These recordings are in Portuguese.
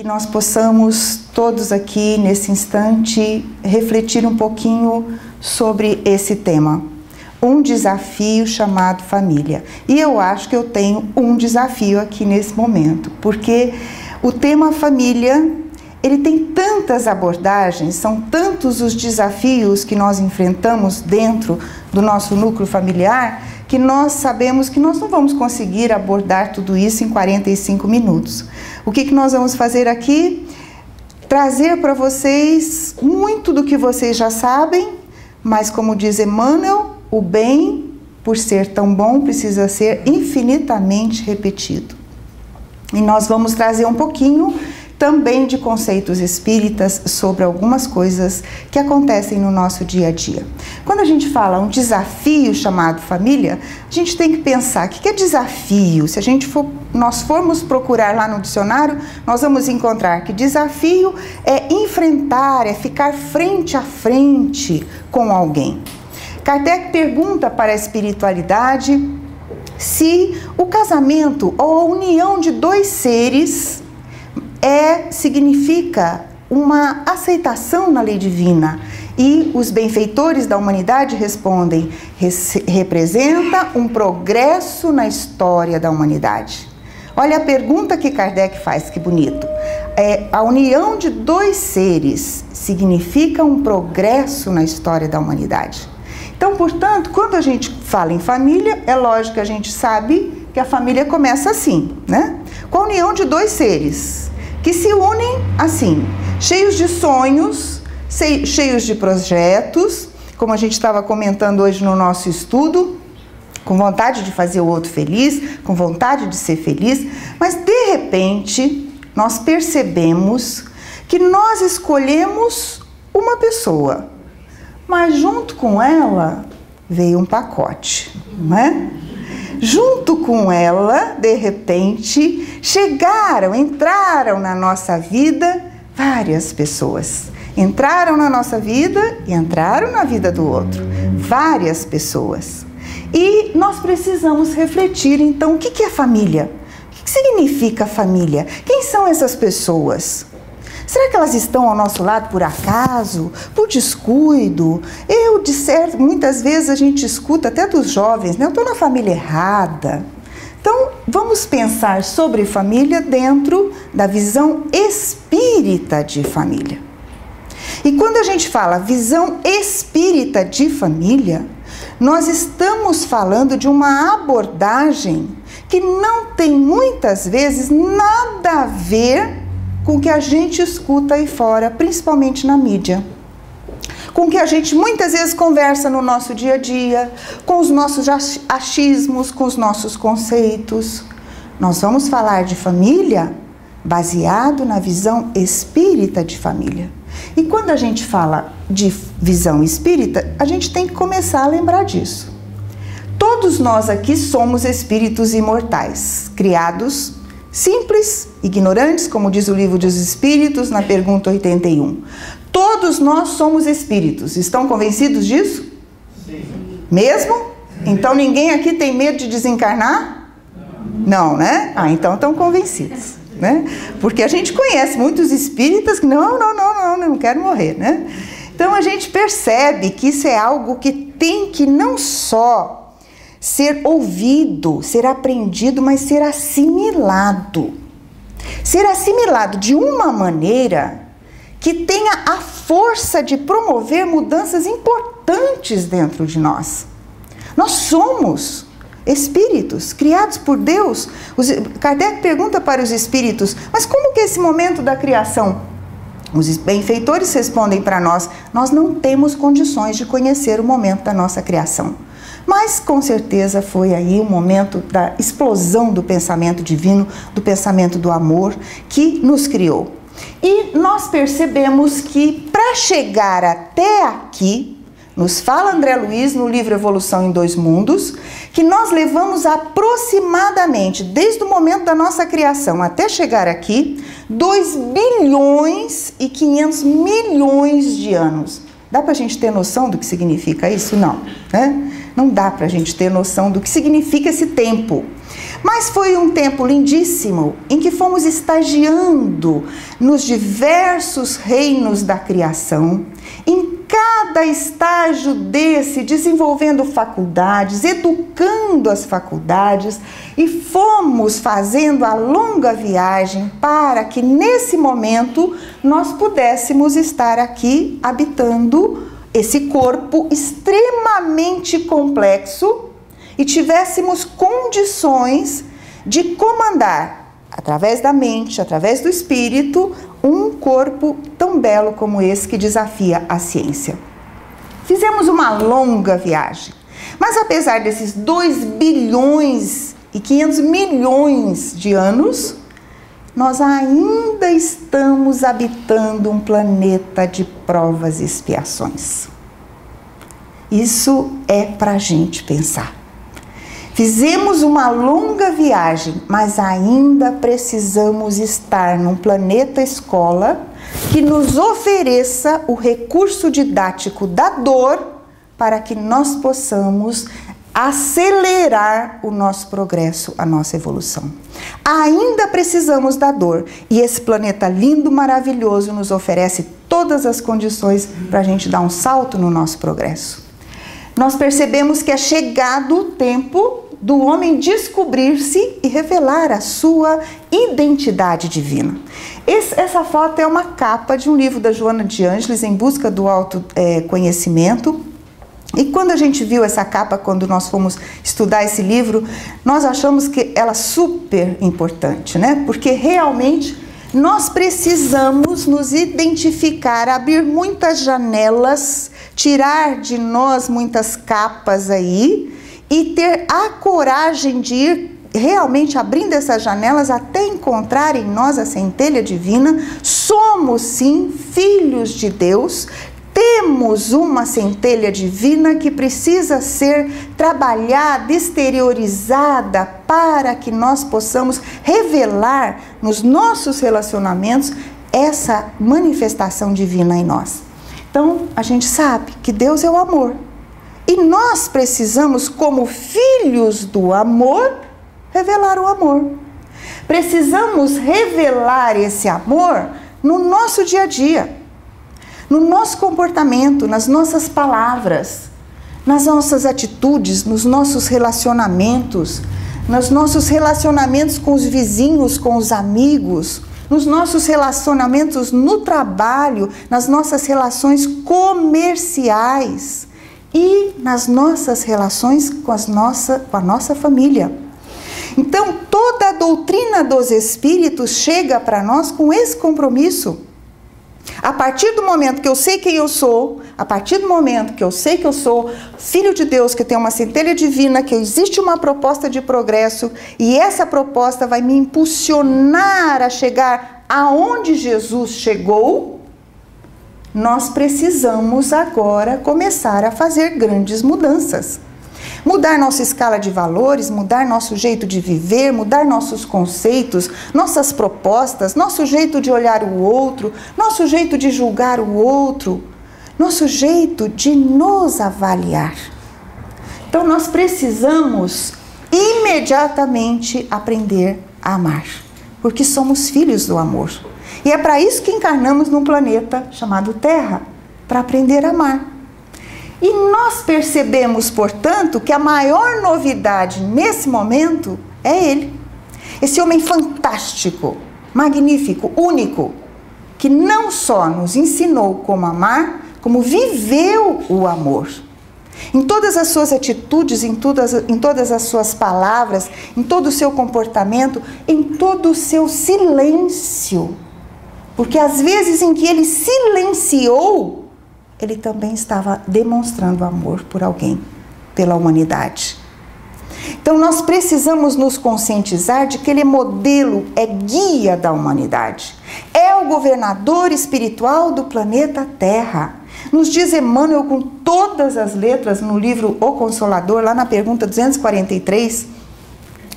que nós possamos todos aqui nesse instante refletir um pouquinho sobre esse tema. Um desafio chamado família. E eu acho que eu tenho um desafio aqui nesse momento, porque o tema família, ele tem tantas abordagens, são tantos os desafios que nós enfrentamos dentro do nosso núcleo familiar, que nós sabemos que nós não vamos conseguir abordar tudo isso em 45 minutos. O que nós vamos fazer aqui? Trazer para vocês muito do que vocês já sabem, mas como diz Emmanuel, o bem, por ser tão bom, precisa ser infinitamente repetido. E nós vamos trazer um pouquinho também de conceitos espíritas sobre algumas coisas que acontecem no nosso dia a dia. Quando a gente fala um desafio chamado família, a gente tem que pensar, o que é desafio? Se nós formos procurar lá no dicionário, nós vamos encontrar que desafio é enfrentar, é ficar frente a frente com alguém. Kardec pergunta para a espiritualidade se o casamento ou a união de dois seres significa uma aceitação na lei divina. E os benfeitores da humanidade respondem, representa um progresso na história da humanidade. Olha a pergunta que Kardec faz, que bonito. A união de dois seres significa um progresso na história da humanidade. Então, portanto, quando a gente fala em família, é lógico que a gente sabe que a família começa assim, né? Com a união de dois seres que se unem assim, cheios de sonhos, cheios de projetos, como a gente estava comentando hoje no nosso estudo, com vontade de fazer o outro feliz, com vontade de ser feliz, mas de repente nós percebemos que nós escolhemos uma pessoa, mas junto com ela veio um pacote, não é? Junto com ela, de repente, entraram na nossa vida várias pessoas. Entraram na nossa vida e entraram na vida do outro. Várias pessoas. E nós precisamos refletir, então, o que é família? O que significa família? Quem são essas pessoas? Será que elas estão ao nosso lado por acaso, por descuido? Muitas vezes a gente escuta até dos jovens, né? Eu estou na família errada. Então, vamos pensar sobre família dentro da visão espírita de família. E quando a gente fala visão espírita de família, nós estamos falando de uma abordagem que não tem muitas vezes nada a ver com o que a gente escuta aí fora, principalmente na mídia. Com o que a gente muitas vezes conversa no nosso dia a dia, com os nossos achismos, com os nossos conceitos. Nós vamos falar de família baseado na visão espírita de família. E quando a gente fala de visão espírita, a gente tem que começar a lembrar disso. Todos nós aqui somos espíritos imortais, criados simples, ignorantes, como diz o Livro dos Espíritos, na pergunta 81. Todos nós somos espíritos. Estão convencidos disso? Sim. Mesmo? Então ninguém aqui tem medo de desencarnar? Não, né? Então estão convencidos, né? Porque a gente conhece muitos espíritas que não quero morrer, né? Então a gente percebe que isso é algo que tem que não só ser ouvido, ser aprendido, mas ser assimilado. Ser assimilado de uma maneira que tenha a força de promover mudanças importantes dentro de nós. Nós somos espíritos criados por Deus. Kardec pergunta para os espíritos, mas como que é esse momento da criação? Os benfeitores respondem para nós, nós não temos condições de conhecer o momento da nossa criação. Mas, com certeza, foi aí o momento da explosão do pensamento divino, do pensamento do amor que nos criou. E nós percebemos que, para chegar até aqui, nos fala André Luiz no livro Evolução em Dois Mundos, que nós levamos aproximadamente, desde o momento da nossa criação até chegar aqui, 2 bilhões e 500 milhões de anos. Dá para a gente ter noção do que significa isso? Não, né? Não dá para a gente ter noção do que significa esse tempo. Mas foi um tempo lindíssimo em que fomos estagiando nos diversos reinos da criação, em cada estágio desse, desenvolvendo faculdades, educando as faculdades, e fomos fazendo a longa viagem para que nesse momento nós pudéssemos estar aqui habitando esse corpo extremamente complexo e tivéssemos condições de comandar, através da mente, através do espírito, um corpo tão belo como esse que desafia a ciência. Fizemos uma longa viagem, mas apesar desses 2 bilhões e 500 milhões de anos, nós ainda estamos habitando um planeta de provas e expiações. Isso é para a gente pensar. Fizemos uma longa viagem, mas ainda precisamos estar num planeta escola que nos ofereça o recurso didático da dor para que nós possamos acelerar o nosso progresso, a nossa evolução. Ainda precisamos da dor e esse planeta lindo, maravilhoso, nos oferece todas as condições para a gente dar um salto no nosso progresso. Nós percebemos que é chegado o tempo do homem descobrir-se e revelar a sua identidade divina. Essa foto é uma capa de um livro da Joana de Ângeles, Em Busca do Autoconhecimento. E quando a gente viu essa capa, quando nós fomos estudar esse livro, nós achamos que ela é super importante, né? Porque realmente nós precisamos nos identificar, abrir muitas janelas, tirar de nós muitas capas aí e ter a coragem de ir realmente abrindo essas janelas até encontrar em nós a centelha divina. Somos sim filhos de Deus, temos uma centelha divina que precisa ser trabalhada, exteriorizada para que nós possamos revelar nos nossos relacionamentos essa manifestação divina em nós. Então, a gente sabe que Deus é o amor. E nós precisamos, como filhos do amor, revelar o amor. Precisamos revelar esse amor no nosso dia a dia, no nosso comportamento, nas nossas palavras, nas nossas atitudes, nos nossos relacionamentos, nos nossos relacionamentos com os vizinhos, com os amigos, nos nossos relacionamentos no trabalho, nas nossas relações comerciais e nas nossas relações com a nossa família. Então, toda a doutrina dos Espíritos chega para nós com esse compromisso. A partir do momento que eu sei quem eu sou, a partir do momento que eu sei que eu sou filho de Deus, que tem uma centelha divina, que existe uma proposta de progresso, e essa proposta vai me impulsionar a chegar aonde Jesus chegou, nós precisamos agora começar a fazer grandes mudanças. Mudar nossa escala de valores, mudar nosso jeito de viver, mudar nossos conceitos, nossas propostas, nosso jeito de olhar o outro, nosso jeito de julgar o outro, nosso jeito de nos avaliar. Então nós precisamos imediatamente aprender a amar, porque somos filhos do amor. E é para isso que encarnamos num planeta chamado Terra, para aprender a amar. E nós percebemos, portanto, que a maior novidade nesse momento é Ele. Esse homem fantástico, magnífico, único, que não só nos ensinou como amar, como viveu o amor. Em todas as suas atitudes, em todas as suas palavras, em todo o seu comportamento, em todo o seu silêncio. Porque às vezes em que ele silenciou, ele também estava demonstrando amor por alguém, pela humanidade. Então nós precisamos nos conscientizar de que ele é modelo, é guia da humanidade. É o governador espiritual do planeta Terra. Nos diz Emmanuel com todas as letras no livro O Consolador, lá na pergunta 243,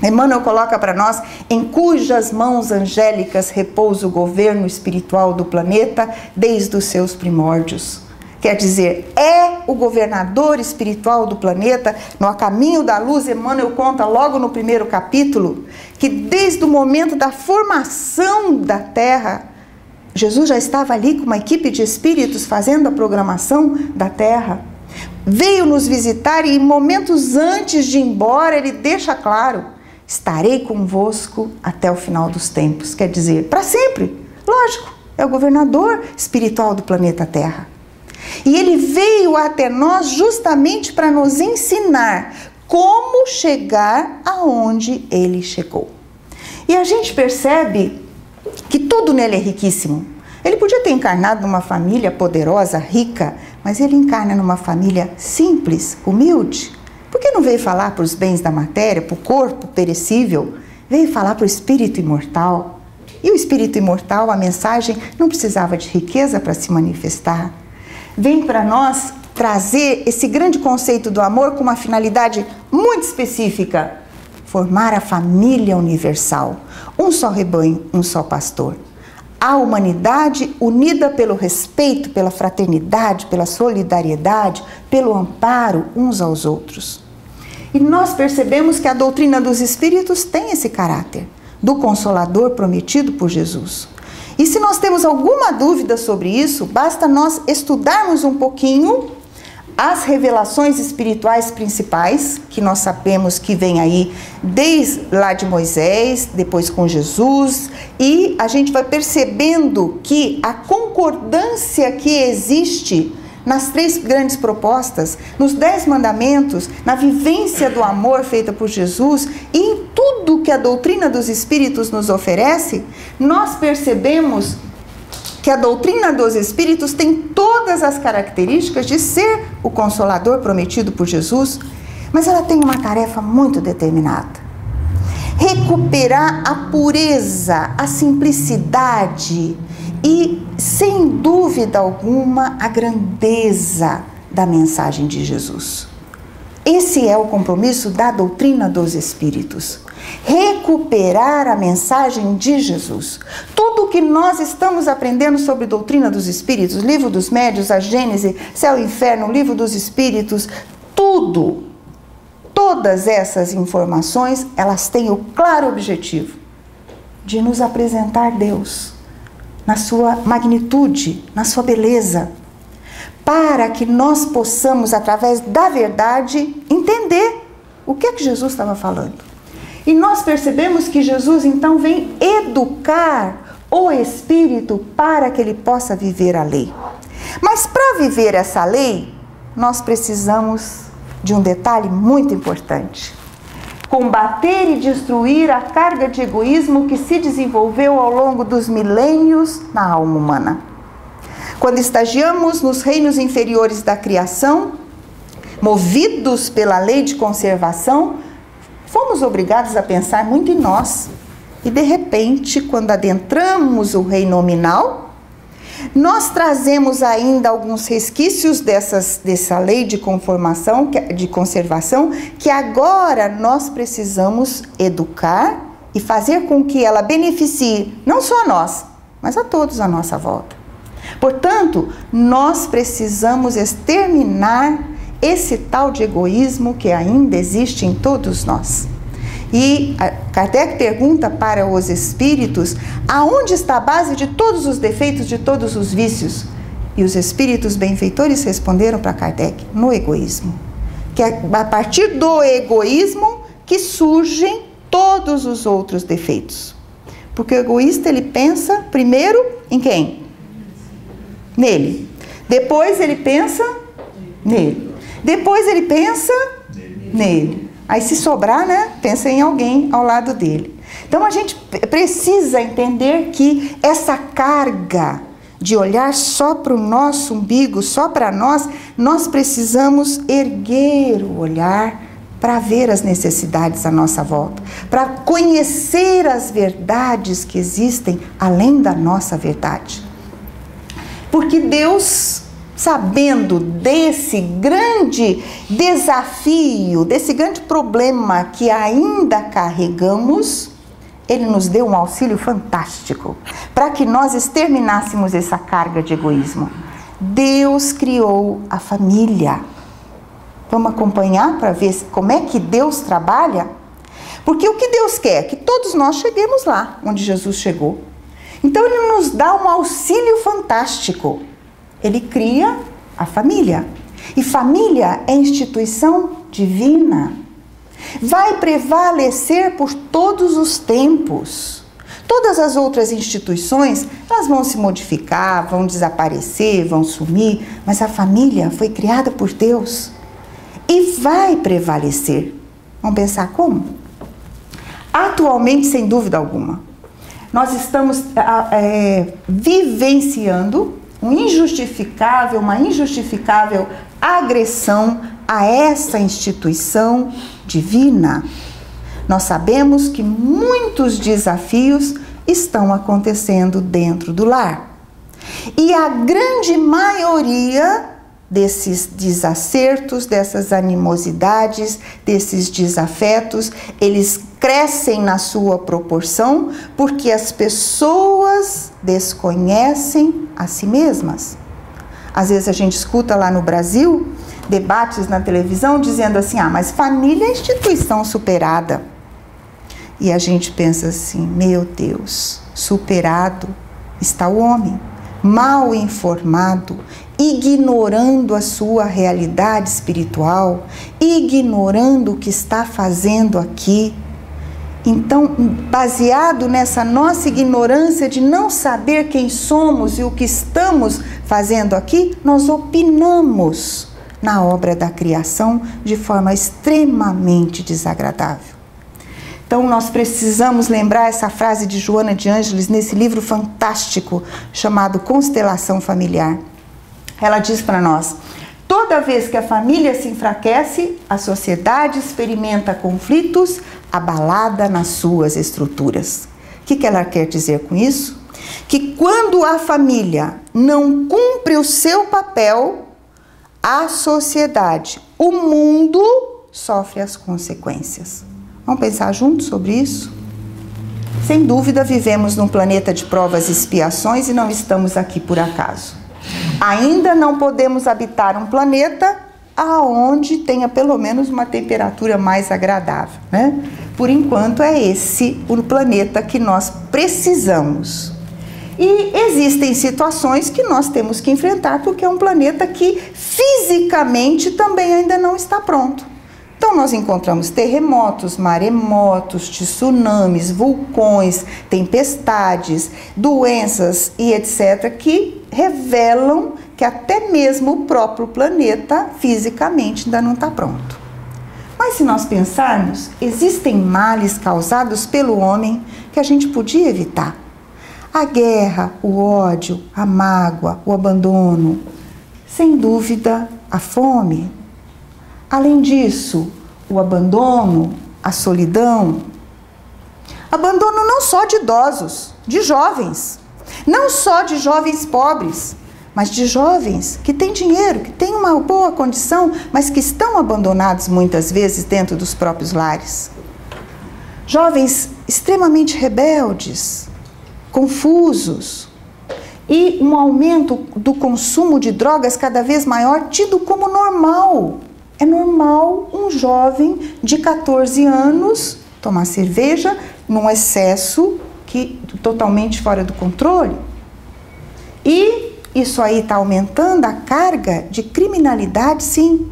Emmanuel coloca para nós: em cujas mãos angélicas repousa o governo espiritual do planeta desde os seus primórdios. Quer dizer, é o governador espiritual do planeta. No A Caminho da Luz, Emmanuel conta logo no primeiro capítulo que desde o momento da formação da Terra, Jesus já estava ali com uma equipe de espíritos fazendo a programação da Terra. Veio nos visitar e momentos antes de ir embora ele deixa claro: estarei convosco até o final dos tempos. Quer dizer, para sempre. Lógico, é o governador espiritual do planeta Terra. E ele veio até nós justamente para nos ensinar como chegar aonde ele chegou. E a gente percebe que tudo nele é riquíssimo. Ele podia ter encarnado numa família poderosa, rica, mas ele encarna numa família simples, humilde. Por que não veio falar para os bens da matéria, para o corpo perecível? Veio falar para o espírito imortal. E o espírito imortal, a mensagem, não precisava de riqueza para se manifestar. Vem para nós trazer esse grande conceito do amor com uma finalidade muito específica: formar a família universal, um só rebanho, um só pastor. A humanidade unida pelo respeito, pela fraternidade, pela solidariedade, pelo amparo uns aos outros. E nós percebemos que a doutrina dos Espíritos tem esse caráter do Consolador prometido por Jesus. E se nós temos alguma dúvida sobre isso, basta nós estudarmos um pouquinho as revelações espirituais principais, que nós sabemos que vem aí desde lá de Moisés, depois com Jesus, e a gente vai percebendo que a concordância que existe nas 3 grandes propostas, nos 10 mandamentos, na vivência do amor feita por Jesus e em tudo que a doutrina dos Espíritos nos oferece, nós percebemos que a doutrina dos Espíritos tem todas as características de ser o Consolador prometido por Jesus, mas ela tem uma tarefa muito determinada: recuperar a pureza, a simplicidade e, sem dúvida alguma, a grandeza da mensagem de Jesus. Esse é o compromisso da doutrina dos Espíritos. Recuperar a mensagem de Jesus. Tudo que nós estamos aprendendo sobre doutrina dos Espíritos, Livro dos Médiuns, a Gênese, Céu e Inferno, Livro dos Espíritos, tudo, todas essas informações, elas têm o claro objetivo de nos apresentar Deus na sua magnitude, na sua beleza, para que nós possamos, através da verdade, entender o que é que Jesus estava falando. E nós percebemos que Jesus então vem educar o espírito para que ele possa viver a lei. Mas para viver essa lei, nós precisamos de um detalhe muito importante: combater e destruir a carga de egoísmo que se desenvolveu ao longo dos milênios na alma humana. Quando estagiamos nos reinos inferiores da criação, movidos pela lei de conservação, fomos obrigados a pensar muito em nós. E de repente, quando adentramos o reino nominal, nós trazemos ainda alguns resquícios dessa lei de conservação, que agora nós precisamos educar e fazer com que ela beneficie não só a nós, mas a todos à nossa volta. Portanto, nós precisamos exterminar esse tal de egoísmo que ainda existe em todos nós. E Kardec pergunta para os espíritos aonde está a base de todos os defeitos, de todos os vícios. E os espíritos benfeitores responderam para Kardec: no egoísmo. Que é a partir do egoísmo que surgem todos os outros defeitos. Porque o egoísta, ele pensa primeiro em quem? Nele. Depois ele pensa nele. Depois ele pensa nele. Aí se sobrar, né, pensa em alguém ao lado dele. Então a gente precisa entender que essa carga de olhar só para o nosso umbigo, só para nós, nós precisamos erguer o olhar para ver as necessidades à nossa volta, para conhecer as verdades que existem além da nossa verdade. Porque Deus, sabendo desse grande desafio, desse grande problema que ainda carregamos, Ele nos deu um auxílio fantástico para que nós exterminássemos essa carga de egoísmo. Deus criou a família. Vamos acompanhar para ver como é que Deus trabalha? Porque o que Deus quer? Que todos nós cheguemos lá onde Jesus chegou. Então Ele nos dá um auxílio fantástico. Ele cria a família. E família é instituição divina. Vai prevalecer por todos os tempos. Todas as outras instituições, elas vão se modificar, vão desaparecer, vão sumir, mas a família foi criada por Deus e vai prevalecer. Vamos pensar como? Atualmente, sem dúvida alguma, nós estamos vivenciando uma injustificável agressão a essa instituição divina. Nós sabemos que muitos desafios estão acontecendo dentro do lar. E a grande maioria desses desacertos, dessas animosidades, desses desafetos, eles crescem na sua proporção porque as pessoas desconhecem a si mesmas. Às vezes a gente escuta lá no Brasil debates na televisão dizendo assim, mas família é instituição superada. E a gente pensa assim, meu Deus, superado está o homem, mal informado, ignorando a sua realidade espiritual, ignorando o que está fazendo aqui. Então, baseado nessa nossa ignorância de não saber quem somos e o que estamos fazendo aqui, nós opinamos na obra da criação de forma extremamente desagradável. Então, nós precisamos lembrar essa frase de Joana de Ângeles nesse livro fantástico chamado Constelação Familiar. Ela diz para nós, toda vez que a família se enfraquece, a sociedade experimenta conflitos abalada nas suas estruturas. O que ela quer dizer com isso? Que quando a família não cumpre o seu papel, a sociedade, o mundo, sofre as consequências. Vamos pensar juntos sobre isso? Sem dúvida, vivemos num planeta de provas e expiações e não estamos aqui por acaso. Ainda não podemos habitar um planeta aonde tenha pelo menos uma temperatura mais agradável, né? Por enquanto é esse o planeta que nós precisamos. E existem situações que nós temos que enfrentar porque é um planeta que fisicamente também ainda não está pronto. Então nós encontramos terremotos, maremotos, tsunamis, vulcões, tempestades, doenças e etc. que revelam que até mesmo o próprio planeta fisicamente ainda não está pronto. Mas se nós pensarmos, existem males causados pelo homem que a gente podia evitar. A guerra, o ódio, a mágoa, o abandono, sem dúvida a fome. Além disso, o abandono, a solidão. Abandono não só de idosos, de jovens. Não só de jovens pobres, mas de jovens que têm dinheiro, que têm uma boa condição, mas que estão abandonados muitas vezes dentro dos próprios lares. Jovens extremamente rebeldes, confusos. E um aumento do consumo de drogas cada vez maior, tido como normal. É normal um jovem de 14 anos tomar cerveja num excesso totalmente fora do controle. E isso aí está aumentando a carga de criminalidade, sim.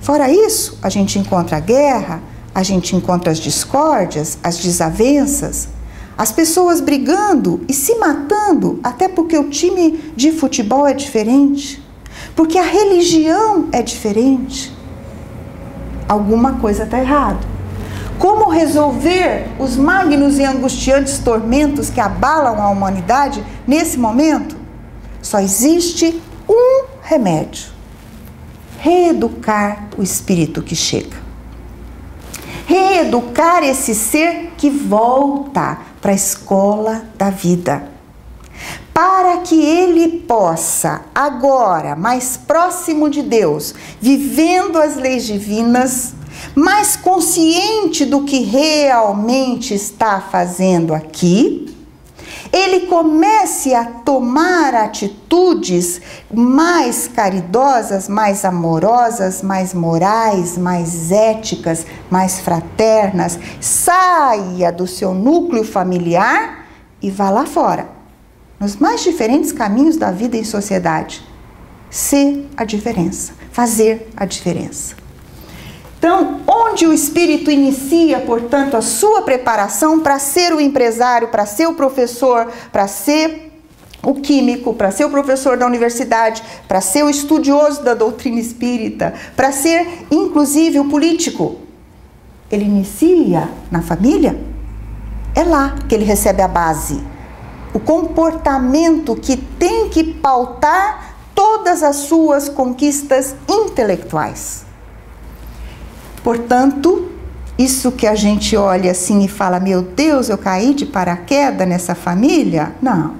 Fora isso, a gente encontra a guerra, a gente encontra as discórdias, as desavenças, as pessoas brigando e se matando, até porque o time de futebol é diferente. Porque a religião é diferente. Alguma coisa está errada. Como resolver os magnos e angustiantes tormentos que abalam a humanidade nesse momento? Só existe um remédio: reeducar o espírito que chega. Reeducar esse ser que volta para a escola da vida. Para que ele possa, agora, mais próximo de Deus, vivendo as leis divinas, mais consciente do que realmente está fazendo aqui, ele comece a tomar atitudes mais caridosas, mais amorosas, mais morais, mais éticas, mais fraternas. Saia do seu núcleo familiar e vá lá fora, nos mais diferentes caminhos da vida em sociedade. Ser a diferença, fazer a diferença. Então, onde o espírito inicia, portanto, a sua preparação para ser o empresário, para ser o professor, para ser o químico, para ser o professor da universidade, para ser o estudioso da doutrina espírita, para ser, inclusive, o político, ele inicia na família? É lá que ele recebe a base, o comportamento que tem que pautar todas as suas conquistas intelectuais. Portanto, isso que a gente olha assim e fala, meu Deus, eu caí de paraquedas nessa família? Não,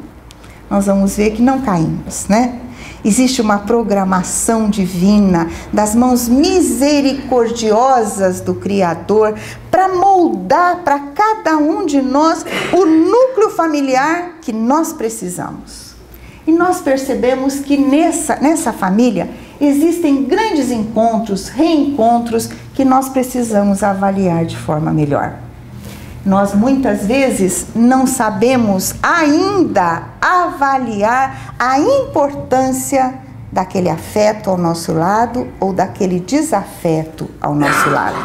nós vamos ver que não caímos, né? Existe uma programação divina das mãos misericordiosas do Criador para moldar para cada um de nós o núcleo familiar que nós precisamos. E nós percebemos que nessa família existem grandes encontros, reencontros que nós precisamos avaliar de forma melhor. Nós muitas vezes não sabemos ainda avaliar a importância daquele afeto ao nosso lado ou daquele desafeto ao nosso lado.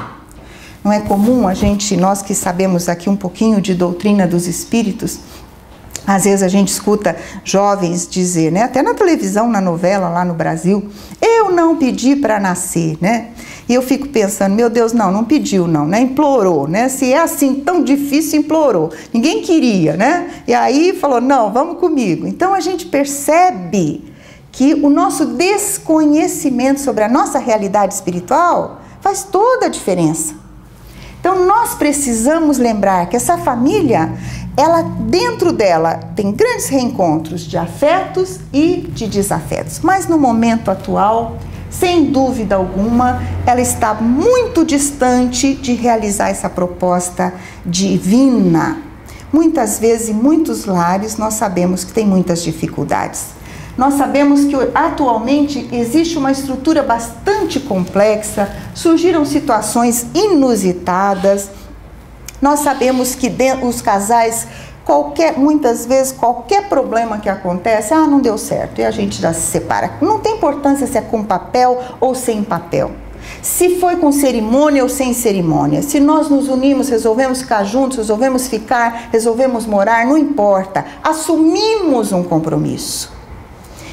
Não é comum nós que sabemos aqui um pouquinho de doutrina dos espíritos, às vezes a gente escuta jovens dizer, né, até na televisão, na novela lá no Brasil, eu não pedi para nascer, né? E eu fico pensando, meu Deus, não pediu não, né? Implorou, né? Se é assim tão difícil, implorou. Ninguém queria, né? E aí falou, não, vamos comigo. Então a gente percebe que o nosso desconhecimento sobre a nossa realidade espiritual faz toda a diferença. Então nós precisamos lembrar que essa família, ela dentro dela tem grandes reencontros de afetos e de desafetos. Mas no momento atual, sem dúvida alguma, ela está muito distante de realizar essa proposta divina. Muitas vezes, em muitos lares, nós sabemos que tem muitas dificuldades. Nós sabemos que atualmente existe uma estrutura bastante complexa, surgiram situações inusitadas. Nós sabemos que os casais, muitas vezes, qualquer problema que acontece, não deu certo, e a gente já se separa. Não tem importância se é com papel ou sem papel. Se foi com cerimônia ou sem cerimônia, se nós nos unimos, resolvemos ficar juntos, resolvemos ficar, resolvemos morar, não importa. Assumimos um compromisso.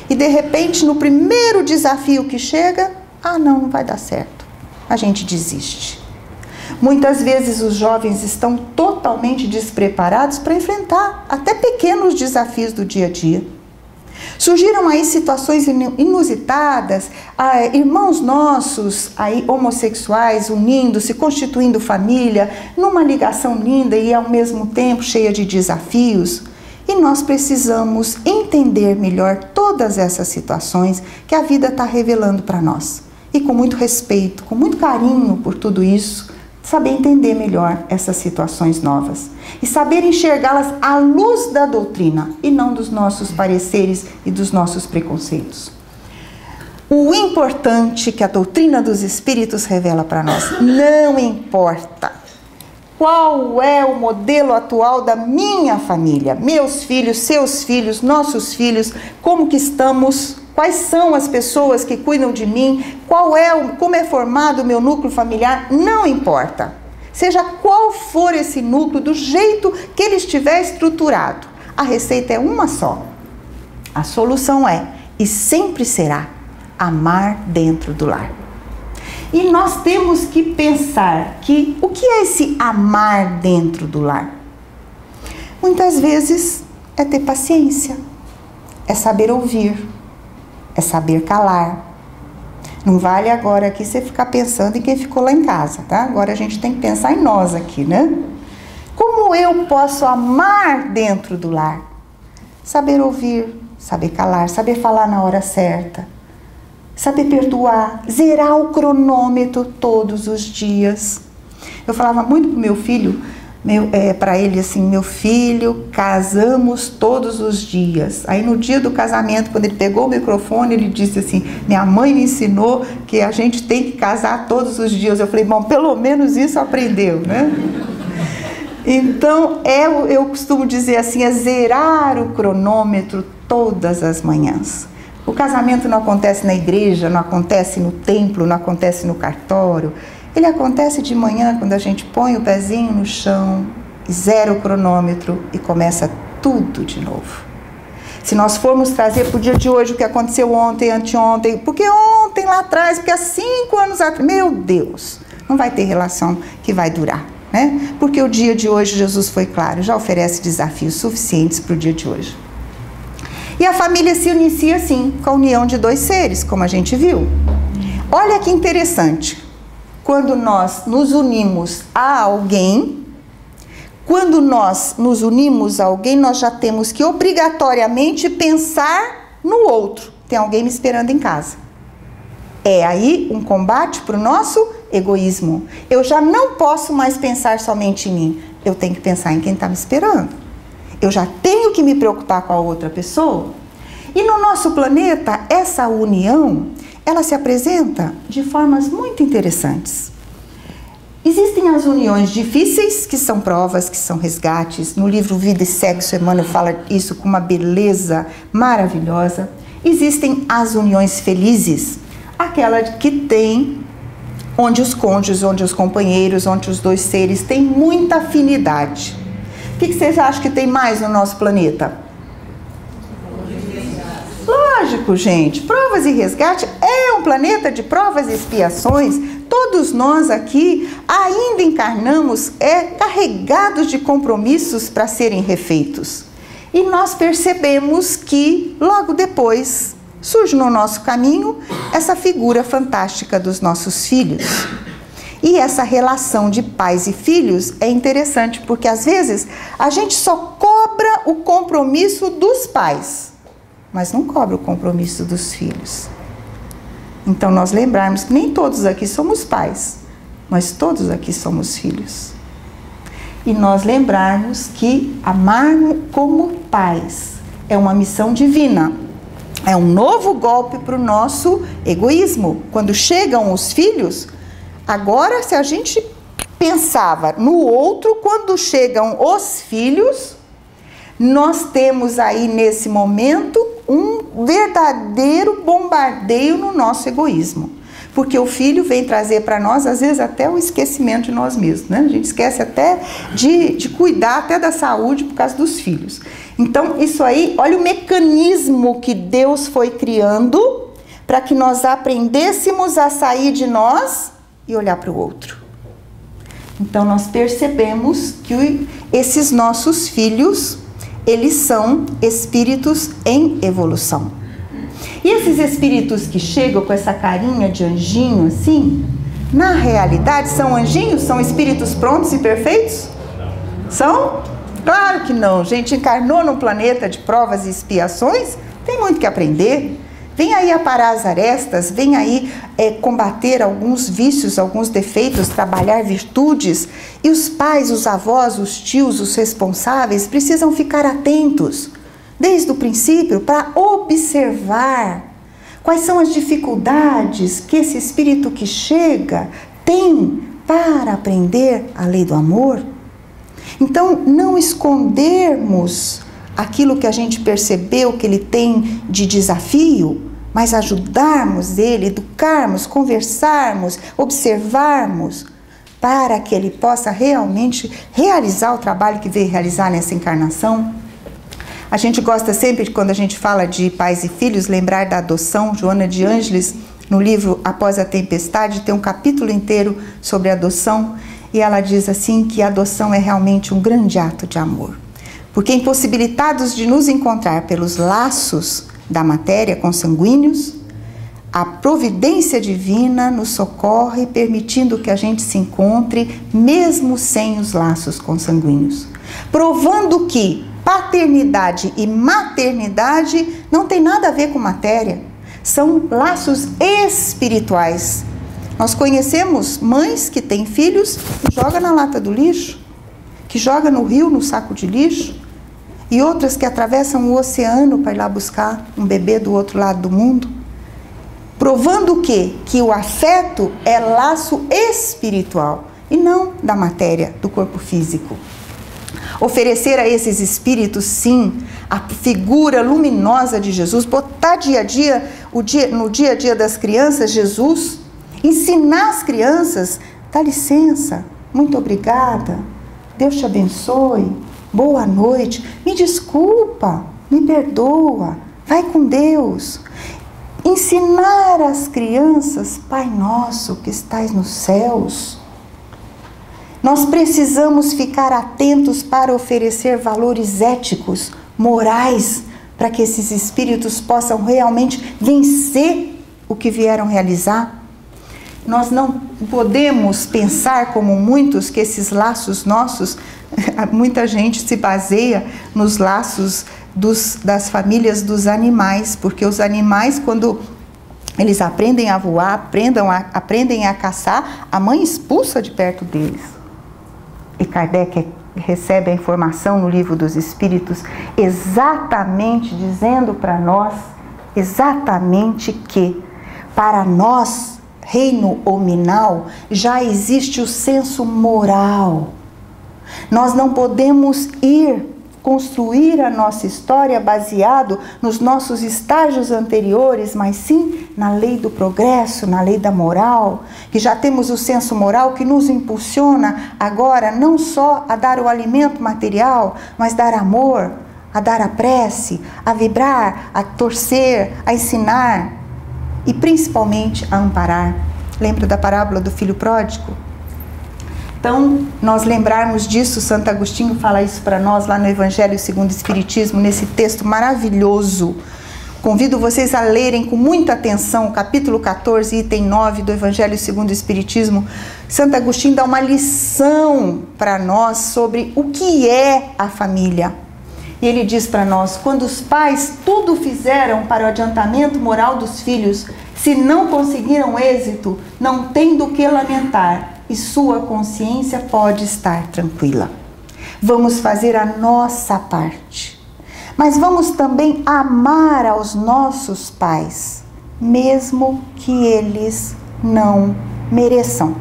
E de repente, no primeiro desafio que chega, não vai dar certo. A gente desiste. Muitas vezes os jovens estão totalmente despreparados para enfrentar até pequenos desafios do dia a dia. Surgiram aí situações inusitadas, irmãos nossos aí, homossexuais unindo-se, constituindo família, numa ligação linda e ao mesmo tempo cheia de desafios. E nós precisamos entender melhor todas essas situações que a vida está revelando para nós. E com muito respeito, com muito carinho por tudo isso, saber entender melhor essas situações novas. E saber enxergá-las à luz da doutrina e não dos nossos pareceres e dos nossos preconceitos. O importante que a doutrina dos espíritos revela para nós, não importa qual é o modelo atual da minha família, meus filhos, seus filhos, nossos filhos, como que estamos, quais são as pessoas que cuidam de mim, como é formado o meu núcleo familiar, não importa. Seja qual for esse núcleo, do jeito que ele estiver estruturado, a receita é uma só. A solução é, e sempre será, amar dentro do lar. E nós temos que pensar que o que é esse amar dentro do lar? Muitas vezes é ter paciência, é saber ouvir, é saber calar. Não vale agora aqui você ficar pensando em quem ficou lá em casa, tá? Agora a gente tem que pensar em nós aqui, né? Como eu posso amar dentro do lar? Saber ouvir, saber calar, saber falar na hora certa. Saber perdoar, zerar o cronômetro todos os dias. Eu falava muito pro meu filho, para ele assim, meu filho, casamos todos os dias. Aí no dia do casamento, quando ele pegou o microfone, ele disse assim, minha mãe me ensinou que a gente tem que casar todos os dias. Eu falei, bom, pelo menos isso aprendeu, né? Então, eu costumo dizer assim, é zerar o cronômetro todas as manhãs. O casamento não acontece na igreja, não acontece no templo, não acontece no cartório. Ele acontece de manhã, quando a gente põe o pezinho no chão, zera o cronômetro e começa tudo de novo. Se nós formos trazer para o dia de hoje o que aconteceu ontem, anteontem, porque ontem lá atrás, porque há 5 anos atrás, meu Deus, não vai ter relação que vai durar, né? Porque o dia de hoje, Jesus foi claro, já oferece desafios suficientes para o dia de hoje. E a família se inicia assim, com a união de 2 seres, como a gente viu. Olha que interessante. Quando nós nos unimos a alguém, nós já temos que obrigatoriamente pensar no outro. Tem alguém me esperando em casa. É aí um combate para o nosso egoísmo. Eu já não posso mais pensar somente em mim. Eu tenho que pensar em quem está me esperando. Eu já tenho que me preocupar com a outra pessoa. E no nosso planeta, essa união, ela se apresenta de formas muito interessantes. Existem as uniões difíceis, que são provas, que são resgates. No livro Vida e Sexo, Emmanuel fala isso com uma beleza maravilhosa. Existem as uniões felizes, aquela que tem, onde os cônjuges, onde os companheiros, onde os 2 seres têm muita afinidade. O que vocês acham que tem mais no nosso planeta? Lógico, gente, provas e resgate é um planeta de provas e expiações. Todos nós aqui ainda encarnamos carregados de compromissos para serem refeitos. E nós percebemos que logo depois surge no nosso caminho essa figura fantástica dos nossos filhos. E essa relação de pais e filhos é interessante porque às vezes a gente só cobra o compromisso dos pais, mas não cobra o compromisso dos filhos. Então nós lembrarmos que nem todos aqui somos pais, mas todos aqui somos filhos. E nós lembrarmos que amarmos como pais é uma missão divina. É um novo golpe para o nosso egoísmo. Quando chegam os filhos, agora se a gente pensava no outro, quando chegam os filhos, nós temos aí nesse momento um verdadeiro bombardeio no nosso egoísmo. Porque o filho vem trazer para nós, às vezes, até o esquecimento de nós mesmos, né? A gente esquece até de cuidar até da saúde por causa dos filhos. Então, isso aí, olha o mecanismo que Deus foi criando para que nós aprendêssemos a sair de nós e olhar para o outro. Então, nós percebemos que esses nossos filhos, eles são espíritos em evolução. E esses espíritos que chegam com essa carinha de anjinho assim, na realidade são anjinhos? São espíritos prontos e perfeitos? São? Claro que não. A gente encarnou num planeta de provas e expiações, tem muito que aprender. Vem aí aparar as arestas, vem aí combater alguns vícios, alguns defeitos, trabalhar virtudes. E os pais, os avós, os tios, os responsáveis precisam ficar atentos desde o princípio para observar quais são as dificuldades que esse espírito que chega tem para aprender a lei do amor. Então, não escondermos aquilo que a gente percebeu que ele tem de desafio, mas ajudarmos ele, educarmos, conversarmos, observarmos, para que ele possa realmente realizar o trabalho que veio realizar nessa encarnação. A gente gosta sempre, quando a gente fala de pais e filhos, lembrar da adoção. Joana de Ângeles, no livro Após a Tempestade, tem um capítulo inteiro sobre adoção, e ela diz assim que a adoção é realmente um grande ato de amor. Porque impossibilitados de nos encontrar pelos laços da matéria consanguíneos, a providência divina nos socorre, permitindo que a gente se encontre mesmo sem os laços consanguíneos. Provando que paternidade e maternidade não tem nada a ver com matéria, são laços espirituais. Nós conhecemos mães que têm filhos e jogam na lata do lixo, que que joga no rio, no saco de lixo, e outras que atravessam o oceano para ir lá buscar um bebê do outro lado do mundo, provando o quê? Que o afeto é laço espiritual e não da matéria, do corpo físico. Oferecer a esses espíritos, sim, a figura luminosa de Jesus, botar no dia a dia das crianças Jesus, ensinar as crianças, dá licença, muito obrigada, Deus te abençoe, boa noite, me desculpa, me perdoa, vai com Deus. Ensinar às crianças, Pai nosso que estais nos céus. Nós precisamos ficar atentos para oferecer valores éticos, morais, para que esses espíritos possam realmente vencer o que vieram realizar. Nós não podemos pensar como muitos que esses laços nossos, muita gente se baseia nos laços das famílias dos animais, porque os animais, quando eles aprendem a voar, aprendem a caçar, a mãe expulsa de perto deles. E Kardec recebe a informação no Livro dos Espíritos exatamente dizendo para nós, exatamente que para nós, reino hominal, já existe o senso moral. Nós não podemos construir a nossa história baseado nos nossos estágios anteriores, mas sim na lei do progresso, na lei da moral, que já temos o senso moral que nos impulsiona agora não só a dar o alimento material, mas dar amor, a dar a prece, a vibrar, a torcer, a ensinar e principalmente a amparar. Lembra da parábola do filho pródigo? Então, nós lembrarmos disso, Santo Agostinho fala isso para nós lá no Evangelho segundo o Espiritismo, nesse texto maravilhoso. Convido vocês a lerem com muita atenção o capítulo 14, item 9 do Evangelho segundo o Espiritismo. Santo Agostinho dá uma lição para nós sobre o que é a família. E ele diz para nós, quando os pais tudo fizeram para o adiantamento moral dos filhos, se não conseguiram êxito, não tem do que lamentar. E sua consciência pode estar tranquila. Vamos fazer a nossa parte, mas vamos também amar aos nossos pais, mesmo que eles não mereçam.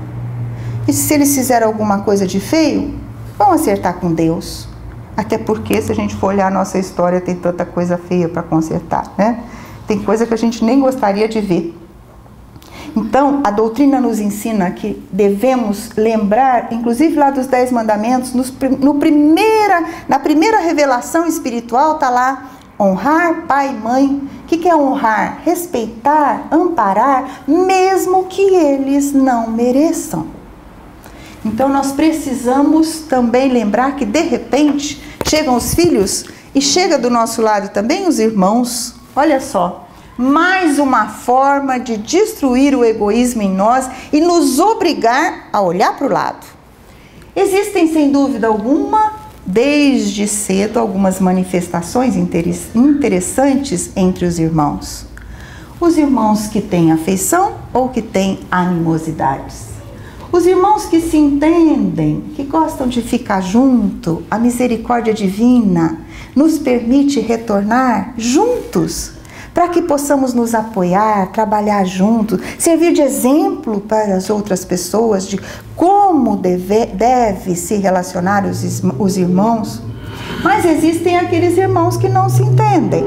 E se eles fizeram alguma coisa de feio, vão acertar com Deus. Até porque, se a gente for olhar a nossa história, tem tanta coisa feia para consertar, né? Tem coisa que a gente nem gostaria de ver. Então, a doutrina nos ensina que devemos lembrar, inclusive lá dos 10 mandamentos, na primeira revelação espiritual está lá, honrar pai e mãe. O que é honrar? Respeitar, amparar, mesmo que eles não mereçam. Então, nós precisamos também lembrar que, de repente, chegam os filhos e chega do nosso lado também os irmãos. Olha só. Mais uma forma de destruir o egoísmo em nós e nos obrigar a olhar para o lado. Existem, sem dúvida alguma, desde cedo, algumas manifestações interessantes entre os irmãos. Os irmãos que têm afeição ou que têm animosidades. Os irmãos que se entendem, que gostam de ficar junto, a misericórdia divina nos permite retornar juntos, para que possamos nos apoiar, trabalhar juntos, servir de exemplo para as outras pessoas de como deve se relacionar os irmãos. Mas existem aqueles irmãos que não se entendem,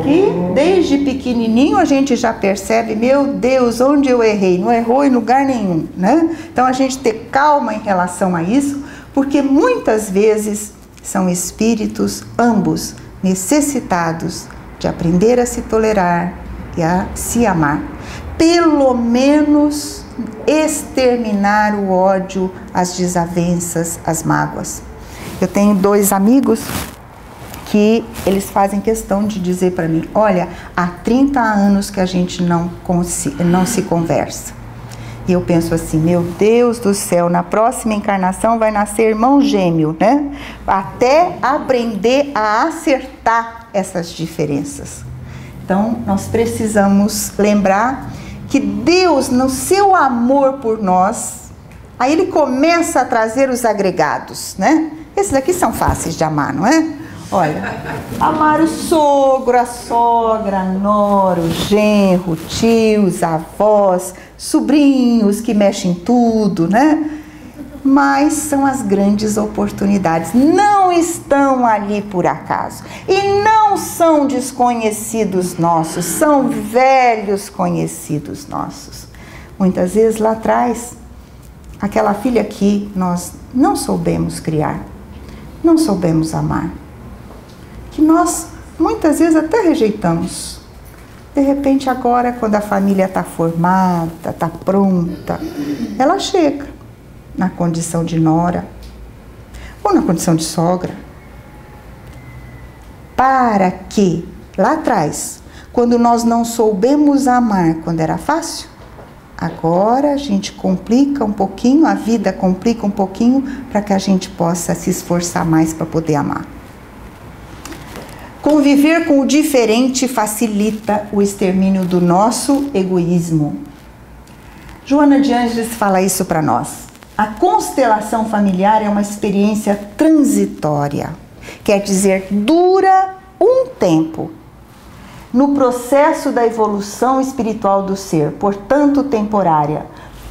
que desde pequenininho a gente já percebe, meu Deus, onde eu errei? Não errou em lugar nenhum, né? Então a gente ter calma em relação a isso, porque muitas vezes são espíritos ambos necessitados de aprender a se tolerar e a se amar. Pelo menos exterminar o ódio, as desavenças, as mágoas. Eu tenho 2 amigos que eles fazem questão de dizer para mim, olha, há 30 anos que a gente não se conversa. E eu penso assim, meu Deus do céu, na próxima encarnação vai nascer irmão gêmeo, né? Até aprender a acertar essas diferenças. Então, nós precisamos lembrar que Deus, no seu amor por nós, Aí ele começa a trazer os agregados, né? Esses aqui são fáceis de amar, não é? Olha, amar o sogro, a sogra, a nora, o genro, tios, avós, sobrinhos que mexem em tudo, né? Mas são as grandes oportunidades, não estão ali por acaso. E não são desconhecidos nossos, são velhos conhecidos nossos. Muitas vezes lá atrás, aquela filha que nós não soubemos criar, não soubemos amar, que nós muitas vezes até rejeitamos. De repente agora, quando a família está formada, está pronta, ela chega na condição de nora ou na condição de sogra. Para que lá atrás, quando nós não soubemos amar quando era fácil, agora a gente complica um pouquinho, a vida complica um pouquinho para que a gente possa se esforçar mais para poder amar. Conviver com o diferente facilita o extermínio do nosso egoísmo. Joana de Ângeles fala isso para nós. A constelação familiar é uma experiência transitória, quer dizer, dura um tempo no processo da evolução espiritual do ser, portanto temporária.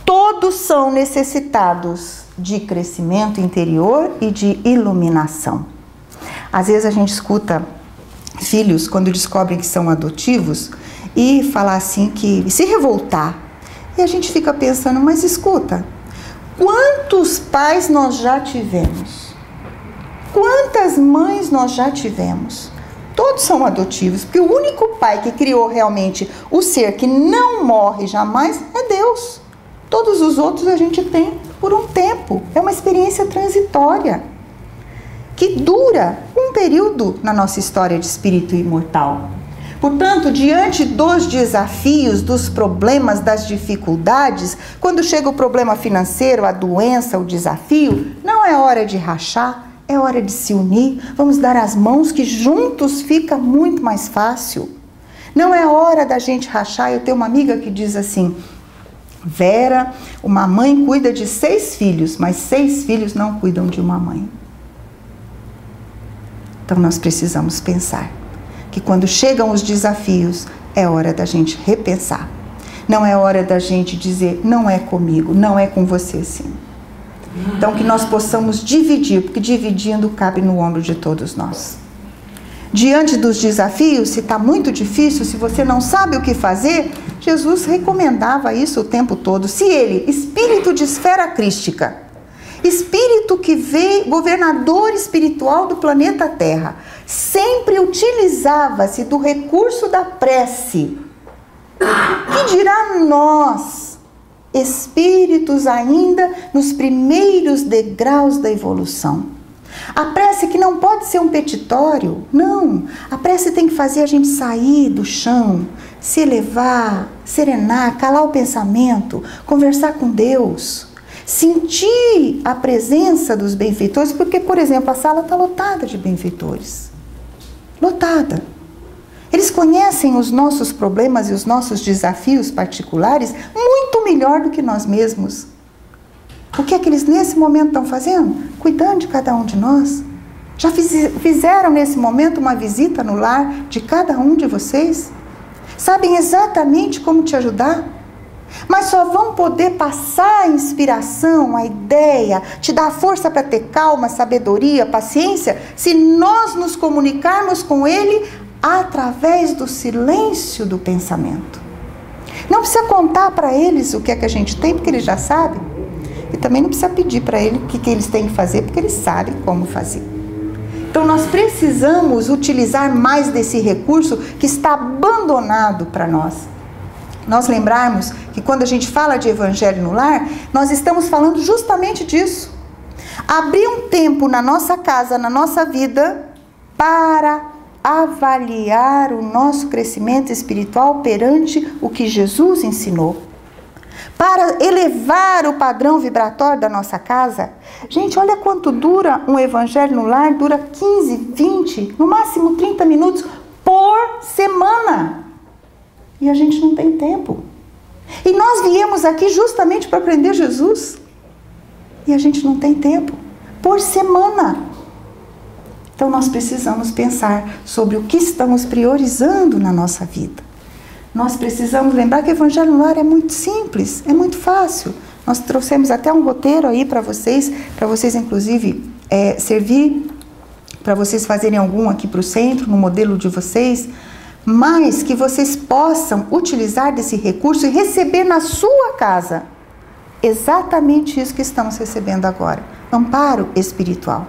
Todos são necessitados de crescimento interior e de iluminação. Às vezes a gente escuta filhos, quando descobrem que são adotivos, e falar assim, que se revoltar. E a gente fica pensando, mas escuta, quantos pais nós já tivemos? Quantas mães nós já tivemos? Todos são adotivos, porque o único pai que criou realmente o ser que não morre jamais é Deus. Todos os outros a gente tem por um tempo. É uma experiência transitória, que dura um período na nossa história de espírito imortal. Portanto, diante dos desafios, dos problemas, das dificuldades, quando chega o problema financeiro, a doença, o desafio, não é hora de rachar, é hora de se unir. Vamos dar as mãos, que juntos fica muito mais fácil. Não é hora da gente rachar. Eu tenho uma amiga que diz assim: Vera, uma mãe cuida de 6 filhos, mas 6 filhos não cuidam de uma mãe. Então nós precisamos pensar que quando chegam os desafios, é hora da gente repensar. Não é hora da gente dizer, não é comigo, não é com você sim. Então que nós possamos dividir, porque dividindo cabe no ombro de todos nós. Diante dos desafios, se está muito difícil, se você não sabe o que fazer, Jesus recomendava isso o tempo todo. Se ele, espírito de esfera crística, espírito que veio, governador espiritual do planeta Terra, sempre utilizava-se do recurso da prece, que dirá nós, espíritos ainda nos primeiros degraus da evolução. A prece que não pode ser um petitório, não. A prece tem que fazer a gente sair do chão, se elevar, serenar, calar o pensamento, conversar com Deus, sentir a presença dos benfeitores, porque, por exemplo, a sala está lotada de benfeitores. Lotada. Eles conhecem os nossos problemas e os nossos desafios particulares muito melhor do que nós mesmos. O que é que eles nesse momento estão fazendo? Cuidando de cada um de nós. Já fizeram nesse momento uma visita no lar de cada um de vocês? Sabem exatamente como te ajudar? Mas só vão poder passar a inspiração, a ideia, te dar força para ter calma, sabedoria, paciência, se nós nos comunicarmos com ele através do silêncio do pensamento. Não precisa contar para eles o que é que a gente tem, porque eles já sabem. E também não precisa pedir para eles o que eles têm que fazer, porque eles sabem como fazer. Então nós precisamos utilizar mais desse recurso que está abandonado para nós. Nós lembrarmos que quando a gente fala de evangelho no lar, nós estamos falando justamente disso. Abrir um tempo na nossa casa, na nossa vida, para avaliar o nosso crescimento espiritual perante o que Jesus ensinou. Para elevar o padrão vibratório da nossa casa. Gente, olha quanto dura um evangelho no lar, dura 15, 20, no máximo 30 minutos por semana. E a gente não tem tempo. E nós viemos aqui justamente para aprender Jesus. E a gente não tem tempo. Por semana. Então nós precisamos pensar sobre o que estamos priorizando na nossa vida. Nós precisamos lembrar que o Evangelho no Lar é muito simples, é muito fácil. Nós trouxemos até um roteiro aí para vocês inclusive servir, para vocês fazerem algum aqui para o centro, no modelo de vocês, mas que vocês possam utilizar desse recurso e receber na sua casa exatamente isso que estamos recebendo agora, amparo espiritual.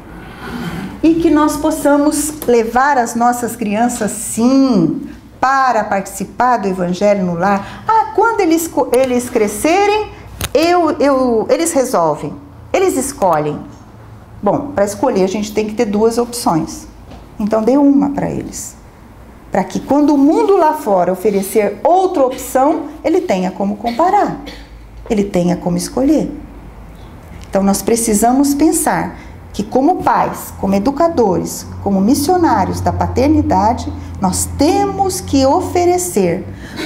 E que nós possamos levar as nossas crianças, sim, para participar do Evangelho no Lar. Quando eles crescerem, eles resolvem, eles escolhem. Bom, para escolher a gente tem que ter 2 opções. Então dê uma para eles. Para que quando o mundo lá fora oferecer outra opção, ele tenha como comparar. Ele tenha como escolher. Então nós precisamos pensar que como pais, como educadores, como missionários da paternidade, nós temos que oferecer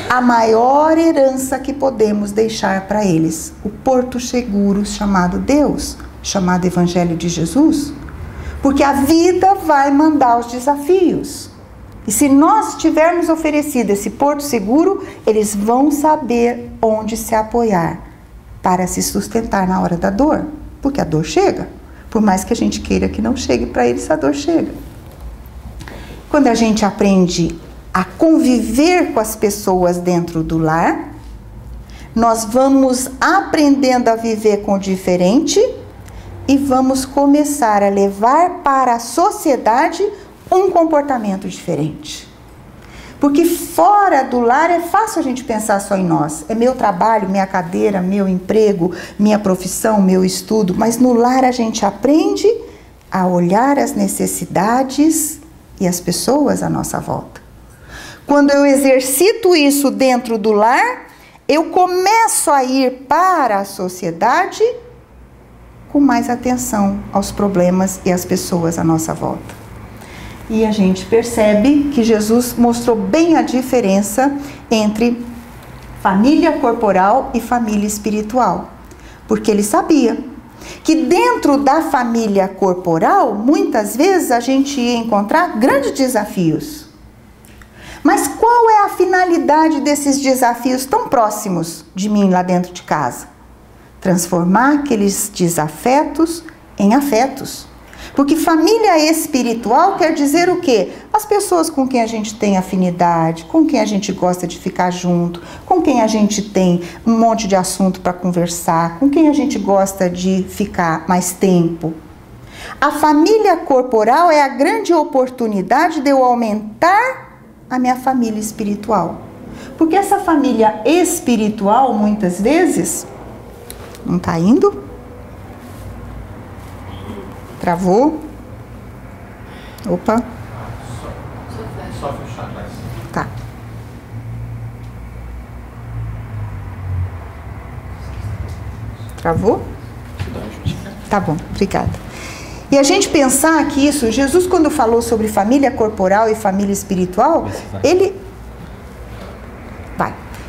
a maior herança que podemos deixar para eles. O porto seguro chamado Deus, chamado Evangelho de Jesus. Porque a vida vai mandar os desafios. E se nós tivermos oferecido esse porto seguro, eles vão saber onde se apoiar para se sustentar na hora da dor. Porque a dor chega. Por mais que a gente queira que não chegue para eles, a dor chega. Quando a gente aprende a conviver com as pessoas dentro do lar, nós vamos aprendendo a viver com o diferente e vamos começar a levar para a sociedade um comportamento diferente. Porque fora do lar é fácil a gente pensar só em nós. É meu trabalho, minha cadeira, meu emprego, minha profissão, meu estudo. Mas no lar a gente aprende a olhar as necessidades e as pessoas à nossa volta. Quando eu exercito isso dentro do lar, eu começo a ir para a sociedade com mais atenção aos problemas e às pessoas à nossa volta. E a gente percebe que Jesus mostrou bem a diferença entre família corporal e família espiritual. Porque ele sabia que dentro da família corporal, muitas vezes a gente ia encontrar grandes desafios. Mas qual é a finalidade desses desafios tão próximos de mim lá dentro de casa? Transformar aqueles desafetos em afetos. Porque família espiritual quer dizer o quê? As pessoas com quem a gente tem afinidade, com quem a gente gosta de ficar junto, com quem a gente tem um monte de assunto para conversar, com quem a gente gosta de ficar mais tempo. A família corporal é a grande oportunidade de eu aumentar a minha família espiritual. Porque essa família espiritual, muitas vezes, não está indo? Travou? Opa. Só fechar atrás. Tá. Travou? Tá bom, obrigada. E a gente pensar que isso, Jesus quando falou sobre família corporal e família espiritual,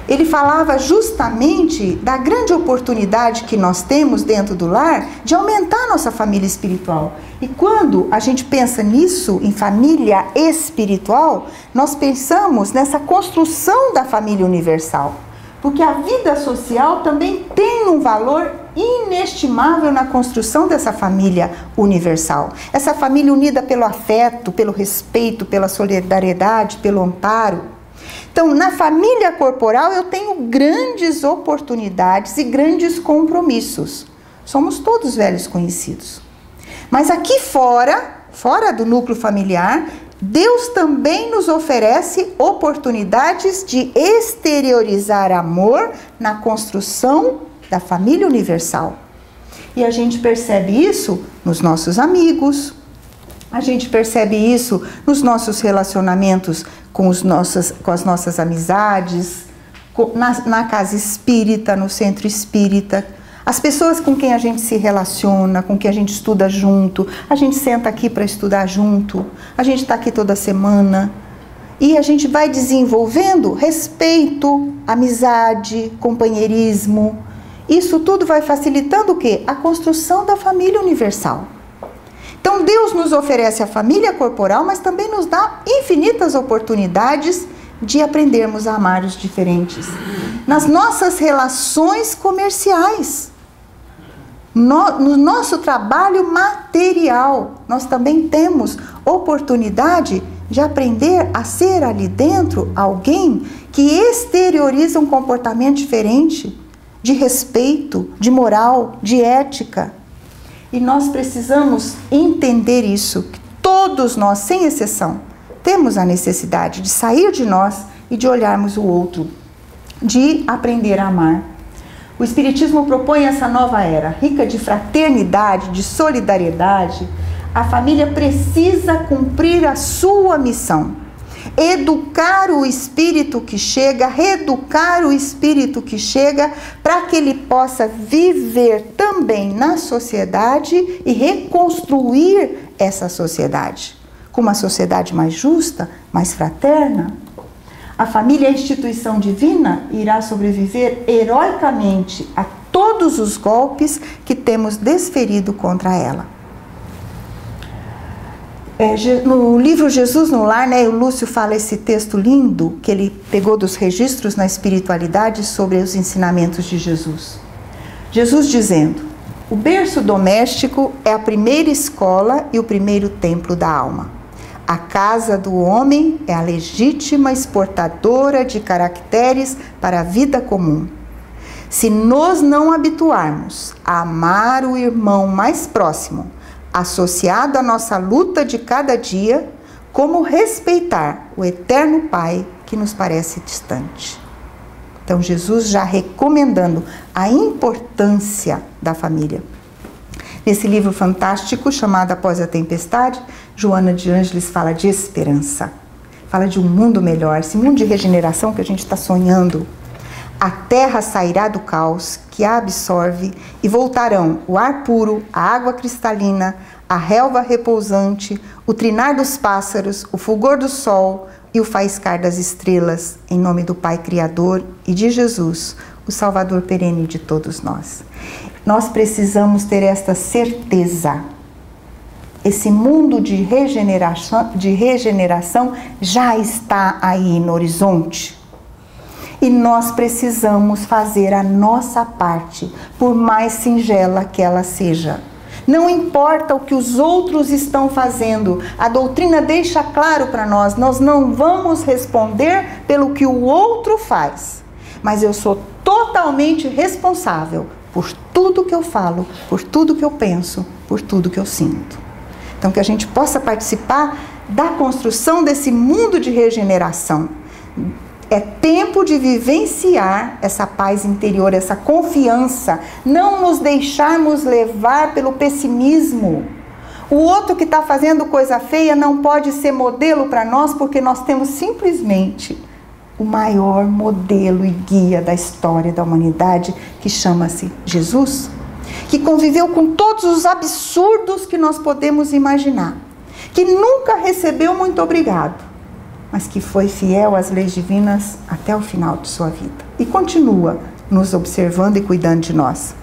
ele falava justamente da grande oportunidade que nós temos dentro do lar de aumentar nossa família espiritual. E quando a gente pensa nisso, em família espiritual, nós pensamos nessa construção da família universal. Porque a vida social também tem um valor inestimável na construção dessa família universal. Essa família unida pelo afeto, pelo respeito, pela solidariedade, pelo amparo. Então, na família corporal eu tenho grandes oportunidades e grandes compromissos. Somos todos velhos conhecidos. Mas aqui fora do núcleo familiar, Deus também nos oferece oportunidades de exteriorizar amor na construção da família universal. E a gente percebe isso nos nossos amigos, a gente percebe isso nos nossos relacionamentos com as nossas amizades, na casa espírita, no centro espírita. As pessoas com quem a gente se relaciona, com quem a gente estuda junto, a gente senta aqui para estudar junto, a gente está aqui toda semana. E a gente vai desenvolvendo respeito, amizade, companheirismo. Isso tudo vai facilitando o quê? A construção da família universal. Então Deus nos oferece a família corporal, mas também nos dá infinitas oportunidades de aprendermos a amar os diferentes. Nas nossas relações comerciais, no nosso trabalho material, nós também temos oportunidade de aprender a ser ali dentro alguém que exterioriza um comportamento diferente, de respeito, de moral, de ética. E nós precisamos entender isso, que todos nós, sem exceção, temos a necessidade de sair de nós e de olharmos o outro, de aprender a amar. O Espiritismo propõe essa nova era, rica de fraternidade, de solidariedade. A família precisa cumprir a sua missão. Educar o espírito que chega, reeducar o espírito que chega, para que ele possa viver também na sociedade e reconstruir essa sociedade. Com uma sociedade mais justa, mais fraterna. A família, a instituição divina, irá sobreviver heroicamente a todos os golpes que temos desferido contra ela. No livro Jesus no Lar, o Lúcio fala esse texto lindo que ele pegou dos registros na espiritualidade sobre os ensinamentos de Jesus. Jesus dizendo: o berço doméstico é a primeira escola e o primeiro templo da alma. A casa do homem é a legítima exportadora de caracteres para a vida comum. Se nos não habituarmos a amar o irmão mais próximo, associado à nossa luta de cada dia, como respeitar o eterno Pai que nos parece distante. Então Jesus já recomendando a importância da família. Nesse livro fantástico chamado Após a Tempestade, Joana de Ângeles fala de esperança, fala de um mundo melhor, esse mundo de regeneração que a gente está sonhando. A terra sairá do caos que a absorve e voltarão o ar puro, a água cristalina, a relva repousante, o trinar dos pássaros, o fulgor do sol e o faiscar das estrelas, em nome do Pai Criador e de Jesus, o Salvador perene de todos nós. Nós precisamos ter esta certeza. Esse mundo de regeneração já está aí no horizonte. E nós precisamos fazer a nossa parte, por mais singela que ela seja. Não importa o que os outros estão fazendo, a doutrina deixa claro para nós, nós não vamos responder pelo que o outro faz. Mas eu sou totalmente responsável por tudo que eu falo, por tudo que eu penso, por tudo que eu sinto. Então que a gente possa participar da construção desse mundo de regeneração. É tempo de vivenciar essa paz interior, essa confiança, não nos deixarmos levar pelo pessimismo. O outro que está fazendo coisa feia não pode ser modelo para nós, porque nós temos simplesmente o maior modelo e guia da história da humanidade, que chama-se Jesus, que conviveu com todos os absurdos que nós podemos imaginar, que nunca recebeu muito obrigado, mas que foi fiel às leis divinas até o final de sua vida. E continua nos observando e cuidando de nós.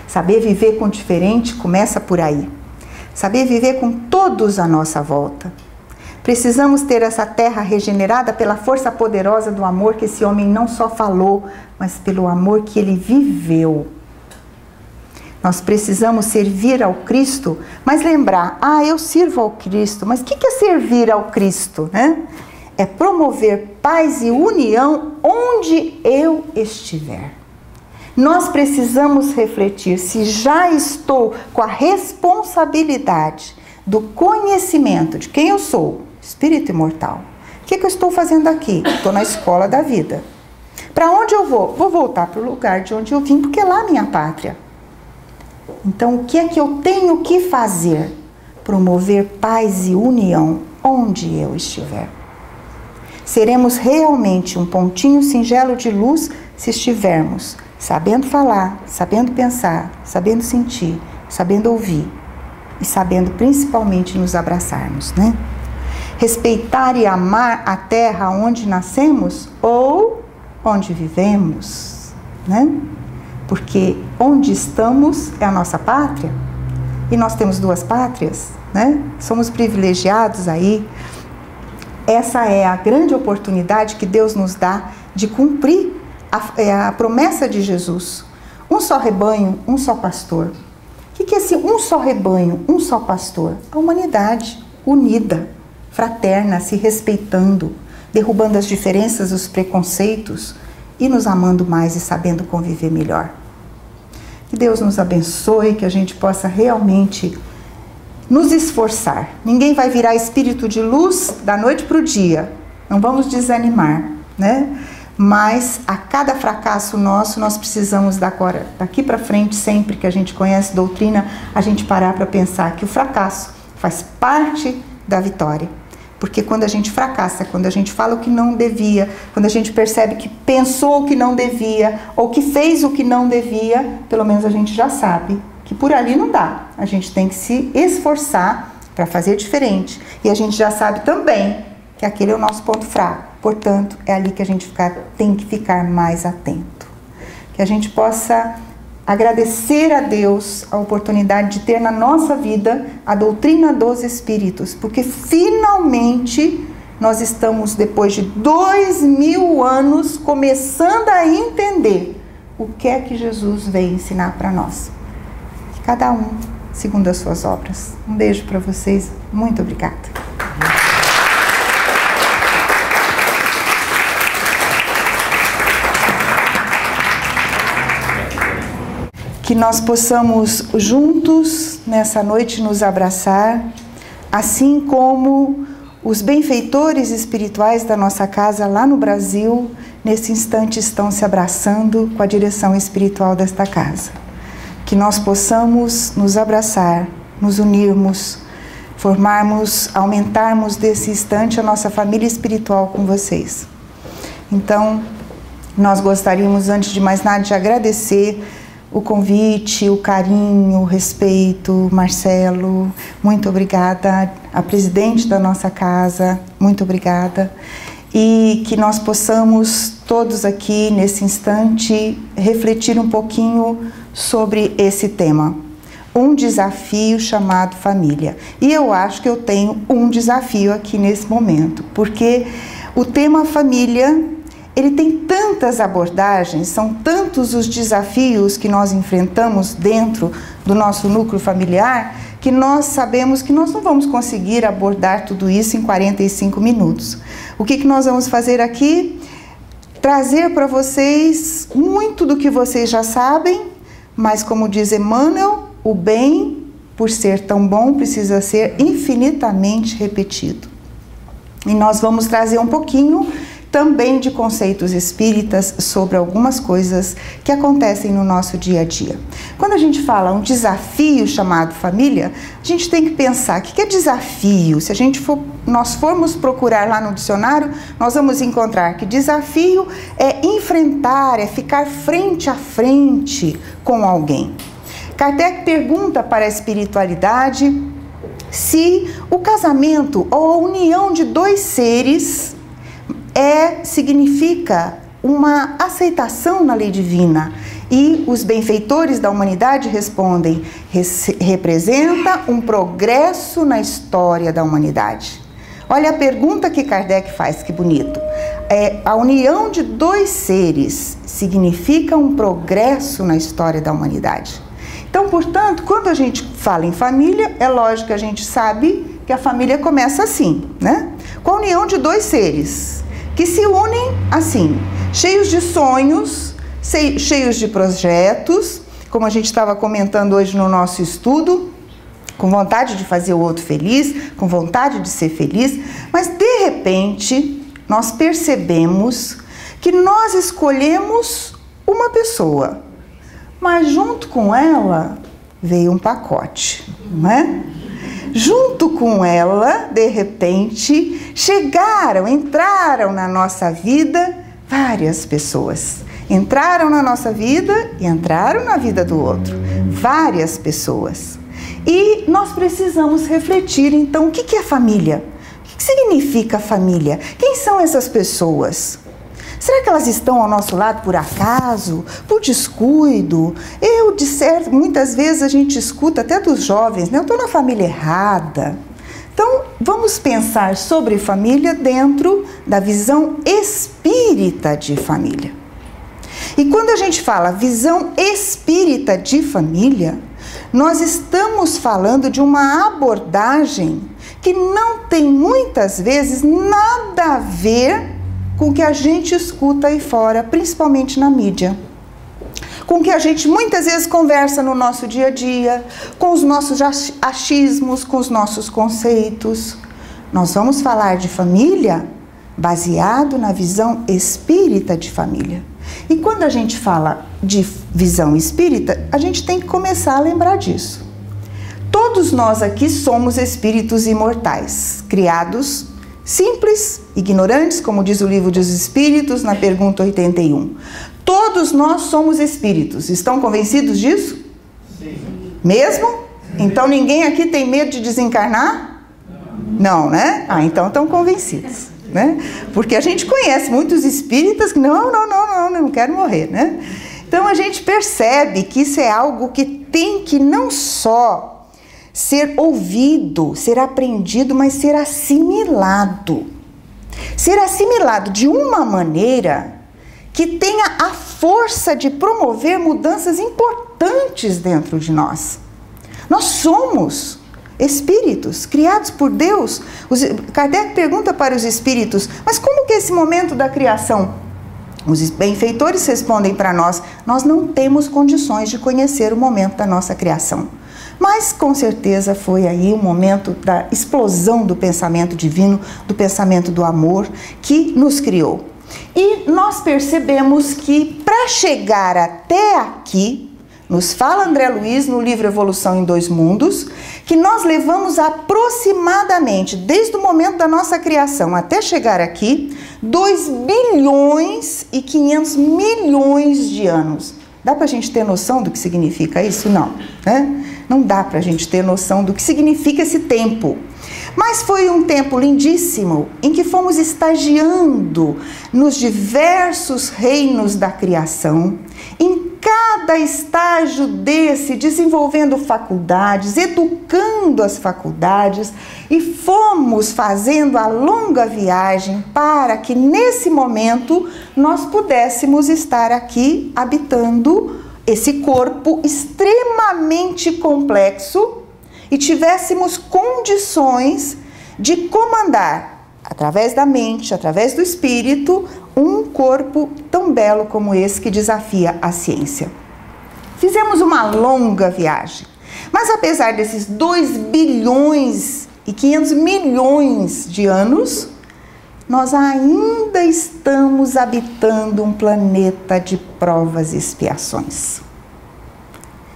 Saber viver com o diferente começa por aí. Saber viver com todos à nossa volta. Precisamos ter essa terra regenerada pela força poderosa do amor que esse homem não só falou, mas pelo amor que ele viveu. Nós precisamos servir ao Cristo, mas lembrar, eu sirvo ao Cristo, mas o que é servir ao Cristo, né? É promover paz e união onde eu estiver. Nós precisamos refletir se já estou com a responsabilidade do conhecimento de quem eu sou, espírito imortal. O que eu estou fazendo aqui? Estou na escola da vida. Para onde eu vou? Vou voltar para o lugar de onde eu vim, porque lá é minha pátria. Então, o que é que eu tenho que fazer? Promover paz e união onde eu estiver. Seremos realmente um pontinho singelo de luz se estivermos sabendo falar, sabendo pensar, sabendo sentir, sabendo ouvir e sabendo principalmente nos abraçarmos, né? Respeitar e amar a terra onde nascemos ou onde vivemos, né? porque onde estamos é a nossa pátria, e nós temos duas pátrias, né? Somos privilegiados aí. Essa é a grande oportunidade que Deus nos dá de cumprir a promessa de Jesus. Um só rebanho, um só pastor. O que é esse um só rebanho, um só pastor? A humanidade unida, fraterna, se respeitando, derrubando as diferenças, os preconceitos e nos amando mais e sabendo conviver melhor. Que Deus nos abençoe, que a gente possa realmente nos esforçar. Ninguém vai virar espírito de luz da noite para o dia. Não vamos desanimar, né? Mas a cada fracasso nosso, nós precisamos daqui para frente, sempre que a gente conhece doutrina, a gente parar para pensar que o fracasso faz parte da vitória. Porque quando a gente fracassa, quando a gente fala o que não devia, quando a gente percebe que pensou o que não devia, ou que fez o que não devia, pelo menos a gente já sabe que por ali não dá. A gente tem que se esforçar para fazer diferente. E a gente já sabe também que aquele é o nosso ponto fraco. Portanto, é ali que a gente tem que ficar mais atento. Que a gente possa agradecer a Deus a oportunidade de ter na nossa vida a doutrina dos Espíritos, porque finalmente nós estamos, depois de 2000 anos, começando a entender o que é que Jesus veio ensinar para nós. Que cada um segundo as suas obras. Um beijo para vocês. Muito obrigada. Que nós possamos juntos nessa noite nos abraçar, assim como os benfeitores espirituais da nossa casa lá no Brasil, nesse instante estão se abraçando com a direção espiritual desta casa. Que nós possamos nos abraçar, nos unirmos, aumentarmos desse instante a nossa família espiritual com vocês. Então, nós gostaríamos, antes de mais nada, de agradecer o convite, o carinho, o respeito. Marcelo, muito obrigada. A presidente da nossa casa, muito obrigada. E que nós possamos todos aqui, nesse instante, refletir um pouquinho sobre esse tema. Um desafio chamado família. E eu acho que eu tenho um desafio aqui nesse momento, porque o tema família, ele tem tantas abordagens, são tantos os desafios que nós enfrentamos dentro do nosso núcleo familiar, que nós sabemos que nós não vamos conseguir abordar tudo isso em 45 minutos. O que nós vamos fazer aqui? Trazer para vocês muito do que vocês já sabem, mas como diz Emmanuel, o bem, por ser tão bom, precisa ser infinitamente repetido. E nós vamos trazer um pouquinho também de conceitos espíritas sobre algumas coisas que acontecem no nosso dia a dia. Quando a gente fala um desafio chamado família, a gente tem que pensar, o que é desafio? Se nós formos procurar lá no dicionário, nós vamos encontrar que desafio é enfrentar, é ficar frente a frente com alguém. Kardec pergunta para a espiritualidade se o casamento ou a união de dois seres significa uma aceitação na lei divina. E os benfeitores da humanidade respondem, representa um progresso na história da humanidade. Olha a pergunta que Kardec faz, que bonito. A união de dois seres significa um progresso na história da humanidade. Então, portanto, quando a gente fala em família, é lógico que a gente sabe que a família começa assim, né? Com a união de dois seres que se unem assim, cheios de sonhos, cheios de projetos, como a gente estava comentando hoje no nosso estudo, com vontade de fazer o outro feliz, com vontade de ser feliz, mas de repente nós percebemos que nós escolhemos uma pessoa, mas junto com ela veio um pacote, não é? Junto com ela, de repente, entraram na nossa vida várias pessoas. Entraram na nossa vida e entraram na vida do outro. Várias pessoas. E nós precisamos refletir, então, o que é família? O que significa família? Quem são essas pessoas? Será que elas estão ao nosso lado por acaso, por descuido? Muitas vezes a gente escuta até dos jovens, né? Eu estou na família errada. Então, vamos pensar sobre família dentro da visão espírita de família. E quando a gente fala visão espírita de família, nós estamos falando de uma abordagem que não tem muitas vezes nada a ver com o que a gente escuta aí fora, principalmente na mídia. Com o que a gente muitas vezes conversa no nosso dia a dia, com os nossos achismos, com os nossos conceitos. Nós vamos falar de família baseado na visão espírita de família. E quando a gente fala de visão espírita, a gente tem que começar a lembrar disso. Todos nós aqui somos espíritos imortais, criados simples, ignorantes, como diz o Livro dos Espíritos, na pergunta 81. Todos nós somos espíritos. Estão convencidos disso? Sim. Mesmo? Então ninguém aqui tem medo de desencarnar? Não, né? Então estão convencidos, né? Porque a gente conhece muitos espíritas que não quero morrer, né? Então a gente percebe que isso é algo que tem que não só ser ouvido, ser aprendido, mas ser assimilado. Ser assimilado de uma maneira que tenha a força de promover mudanças importantes dentro de nós. Nós somos espíritos criados por Deus. Kardec pergunta para os espíritos, mas como que é esse momento da criação? Os benfeitores respondem para nós, nós não temos condições de conhecer o momento da nossa criação. Mas com certeza foi aí o momento da explosão do pensamento divino, do pensamento do amor que nos criou. E nós percebemos que para chegar até aqui, nos fala André Luiz no livro Evolução em Dois Mundos, que nós levamos aproximadamente, desde o momento da nossa criação até chegar aqui, 2 bilhões e 500 milhões de anos. Dá para a gente ter noção do que significa isso? Não, né? Não dá para a gente ter noção do que significa esse tempo. Mas foi um tempo lindíssimo em que fomos estagiando nos diversos reinos da criação, em cada estágio desse, desenvolvendo faculdades, educando as faculdades, e fomos fazendo a longa viagem para que nesse momento nós pudéssemos estar aqui habitando esse corpo extremamente complexo e tivéssemos condições de comandar, através da mente, através do espírito, um corpo tão belo como esse que desafia a ciência. Fizemos uma longa viagem, mas apesar desses 2 bilhões e 500 milhões de anos, nós ainda estamos habitando um planeta de provas e expiações.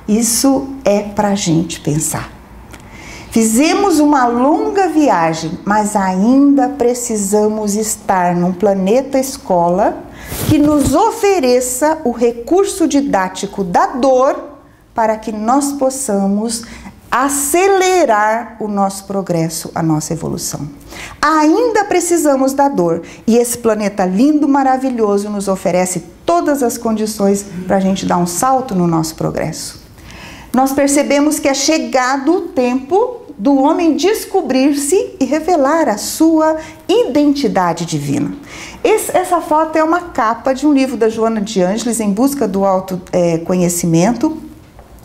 Isso é para a gente pensar. Fizemos uma longa viagem, mas ainda precisamos estar num planeta escola que nos ofereça o recurso didático da dor para que nós possamos acelerar o nosso progresso, a nossa evolução. Ainda precisamos da dor e esse planeta lindo, maravilhoso nos oferece todas as condições para a gente dar um salto no nosso progresso. Nós percebemos que é chegado o tempo do homem descobrir-se e revelar a sua identidade divina. Essa foto é uma capa de um livro da Joana de Ângeles, Em Busca do Autoconhecimento.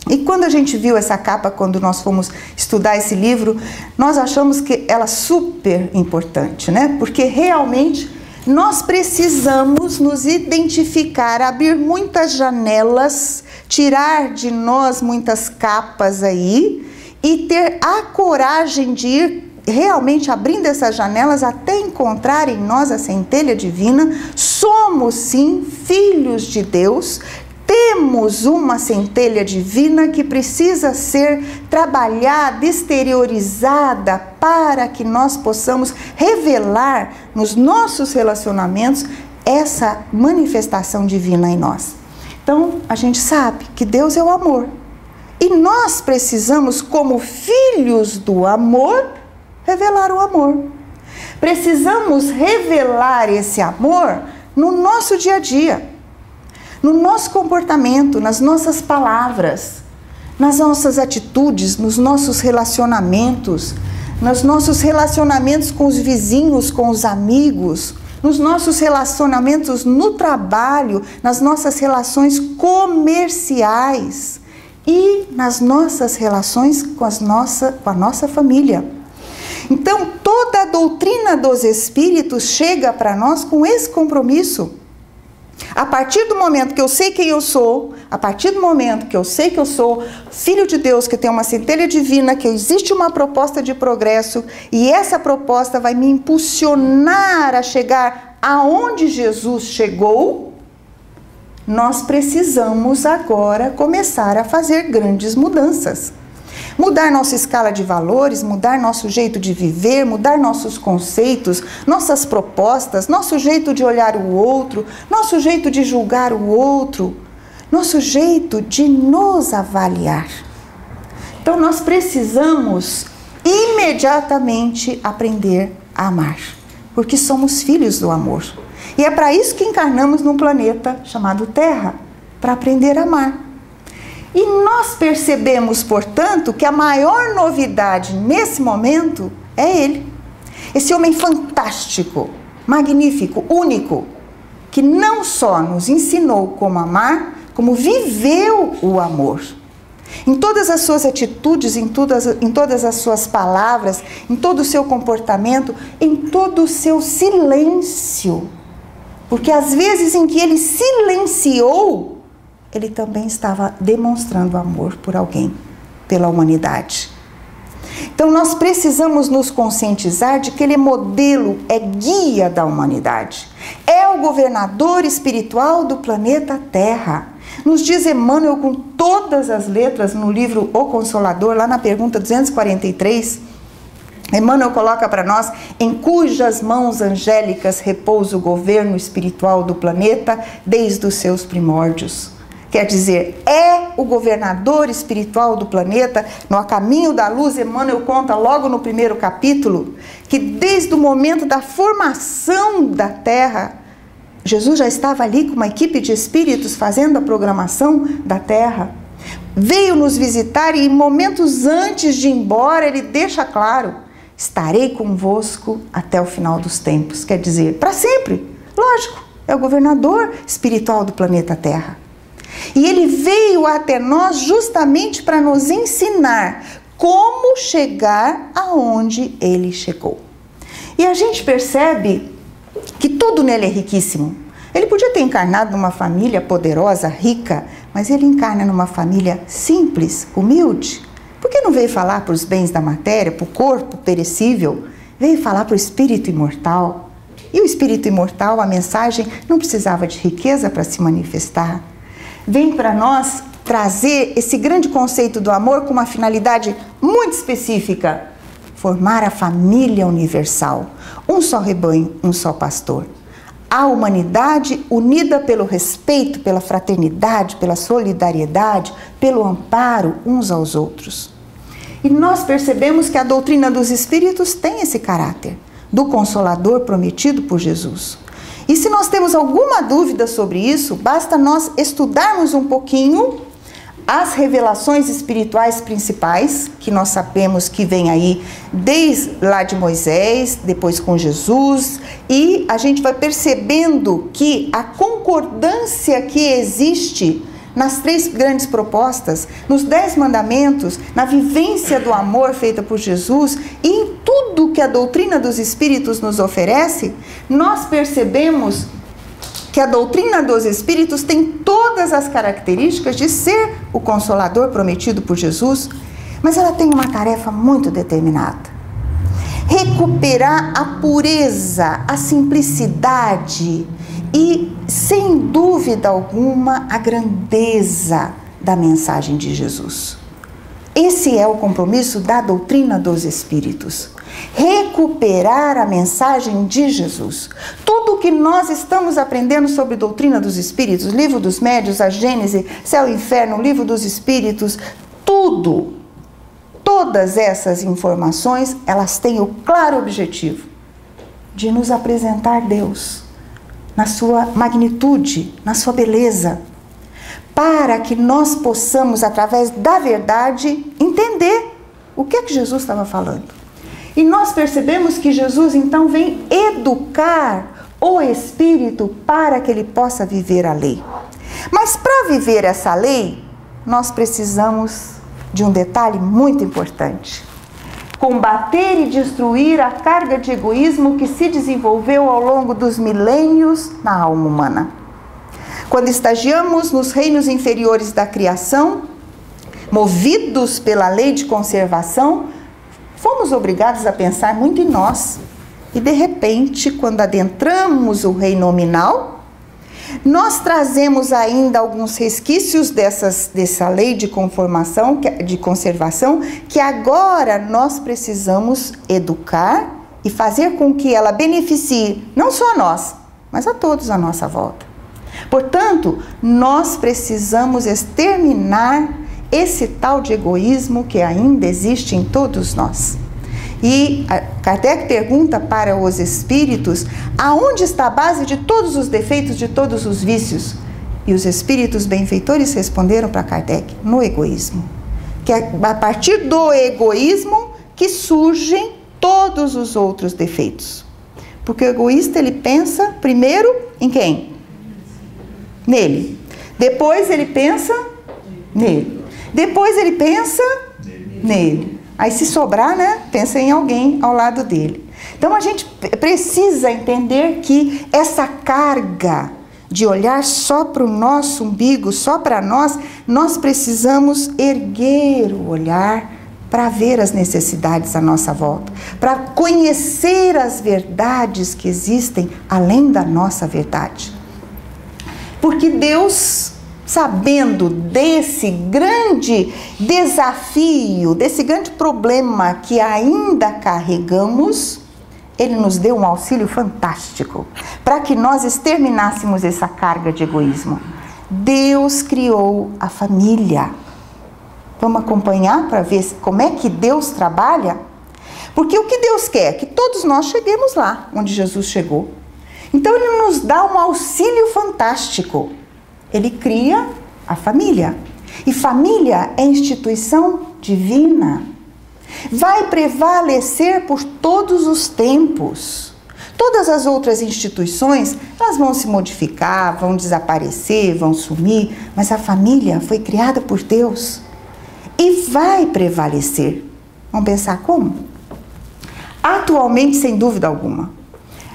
E quando a gente viu essa capa, quando nós fomos estudar esse livro, nós achamos que ela é super importante, né? Porque realmente nós precisamos nos identificar, abrir muitas janelas, tirar de nós muitas capas aí e ter a coragem de ir realmente abrindo essas janelas até encontrar em nós a centelha divina. Somos sim filhos de Deus, temos uma centelha divina que precisa ser trabalhada, exteriorizada para que nós possamos revelar nos nossos relacionamentos essa manifestação divina em nós. Então, a gente sabe que Deus é o amor. E nós precisamos, como filhos do amor, revelar o amor. Precisamos revelar esse amor no nosso dia a dia, no nosso comportamento, nas nossas palavras, nas nossas atitudes, nos nossos relacionamentos, nos nossos relacionamentos com os vizinhos, com os amigos, nos nossos relacionamentos no trabalho, nas nossas relações comerciais e nas nossas relações com a nossa família. Então, toda a doutrina dos Espíritos chega para nós com esse compromisso. A partir do momento que eu sei quem eu sou, a partir do momento que eu sei que eu sou filho de Deus, que eu tenho uma centelha divina, que existe uma proposta de progresso, e essa proposta vai me impulsionar a chegar aonde Jesus chegou, nós precisamos agora começar a fazer grandes mudanças. Mudar nossa escala de valores, mudar nosso jeito de viver, mudar nossos conceitos, nossas propostas, nosso jeito de olhar o outro, nosso jeito de julgar o outro, nosso jeito de nos avaliar. Então nós precisamos imediatamente aprender a amar, porque somos filhos do amor. E é para isso que encarnamos num planeta chamado Terra, para aprender a amar. E nós percebemos, portanto, que a maior novidade nesse momento é ele. Esse homem fantástico, magnífico, único, que não só nos ensinou como amar, como viveu o amor. Em todas as suas atitudes, em todas as suas palavras, em todo o seu comportamento, em todo o seu silêncio. Porque às vezes em que ele silenciou, ele também estava demonstrando amor por alguém, pela humanidade. Então nós precisamos nos conscientizar de que ele é modelo, é guia da humanidade. É o governador espiritual do planeta Terra. Nos diz Emmanuel com todas as letras no livro O Consolador, lá na pergunta 243, Emmanuel coloca para nós: em cujas mãos angélicas repousa o governo espiritual do planeta desde os seus primórdios. Quer dizer, é o governador espiritual do planeta. No A Caminho da Luz, Emmanuel conta logo no primeiro capítulo que desde o momento da formação da Terra, Jesus já estava ali com uma equipe de espíritos fazendo a programação da Terra. Veio nos visitar e momentos antes de ir embora ele deixa claro: estarei convosco até o final dos tempos. Quer dizer, para sempre. Lógico, é o governador espiritual do planeta Terra. E ele veio até nós justamente para nos ensinar como chegar aonde ele chegou. E a gente percebe que tudo nele é riquíssimo. Ele podia ter encarnado numa família poderosa, rica, mas ele encarna numa família simples, humilde. Por que não veio falar para os bens da matéria, para o corpo perecível? Veio falar para o espírito imortal. E o espírito imortal, a mensagem, não precisava de riqueza para se manifestar. Vem para nós trazer esse grande conceito do amor com uma finalidade muito específica: formar a família universal, um só rebanho, um só pastor. A humanidade unida pelo respeito, pela fraternidade, pela solidariedade, pelo amparo uns aos outros. E nós percebemos que a doutrina dos Espíritos tem esse caráter do Consolador prometido por Jesus. E se nós temos alguma dúvida sobre isso, basta nós estudarmos um pouquinho as revelações espirituais principais, que nós sabemos que vem aí desde lá de Moisés, depois com Jesus, e a gente vai percebendo que a concordância que existe nas 3 grandes propostas, nos 10 mandamentos, na vivência do amor feita por Jesus e em tudo que a doutrina dos Espíritos nos oferece, nós percebemos que a doutrina dos Espíritos tem todas as características de ser o Consolador prometido por Jesus, mas ela tem uma tarefa muito determinada: recuperar a pureza, a simplicidade e, sem dúvida alguma, a grandeza da mensagem de Jesus. Esse é o compromisso da doutrina dos Espíritos. Recuperar a mensagem de Jesus. Tudo que nós estamos aprendendo sobre doutrina dos Espíritos, Livro dos Médiuns, a Gênese, Céu e Inferno, Livro dos Espíritos, tudo, todas essas informações, elas têm o claro objetivo de nos apresentar Deus, na sua magnitude, na sua beleza, para que nós possamos, através da verdade, entender o que é que Jesus estava falando. E nós percebemos que Jesus então vem educar o espírito para que ele possa viver a lei. Mas para viver essa lei, nós precisamos de um detalhe muito importante: combater e destruir a carga de egoísmo que se desenvolveu ao longo dos milênios na alma humana. Quando estagiamos nos reinos inferiores da criação, movidos pela lei de conservação, fomos obrigados a pensar muito em nós. E de repente, quando adentramos o reino nominal, nós trazemos ainda alguns resquícios dessa lei de conservação, que agora nós precisamos educar e fazer com que ela beneficie não só a nós, mas a todos à nossa volta. Portanto, nós precisamos exterminar esse tal de egoísmo que ainda existe em todos nós. E Kardec pergunta para os espíritos aonde está a base de todos os defeitos, de todos os vícios. E os espíritos benfeitores responderam para Kardec: no egoísmo. Que é a partir do egoísmo que surgem todos os outros defeitos. Porque o egoísta, ele pensa primeiro em quem? Nele. Depois ele pensa nele. Depois ele pensa nele. Aí se sobrar, né, pensa em alguém ao lado dele. Então a gente precisa entender que essa carga de olhar só para o nosso umbigo, só para nós precisamos erguer o olhar para ver as necessidades à nossa volta, para conhecer as verdades que existem além da nossa verdade. Porque Deus, sabendo desse grande desafio, desse grande problema que ainda carregamos, Ele nos deu um auxílio fantástico para que nós exterminássemos essa carga de egoísmo. Deus criou a família. Vamos acompanhar para ver como é que Deus trabalha? Porque o que Deus quer? Que todos nós cheguemos lá onde Jesus chegou. Então Ele nos dá um auxílio fantástico. Ele cria a família. E família é instituição divina. Vai prevalecer por todos os tempos. Todas as outras instituições, elas vão se modificar, vão desaparecer, vão sumir, mas a família foi criada por Deus e vai prevalecer. Vamos pensar como? Atualmente, sem dúvida alguma,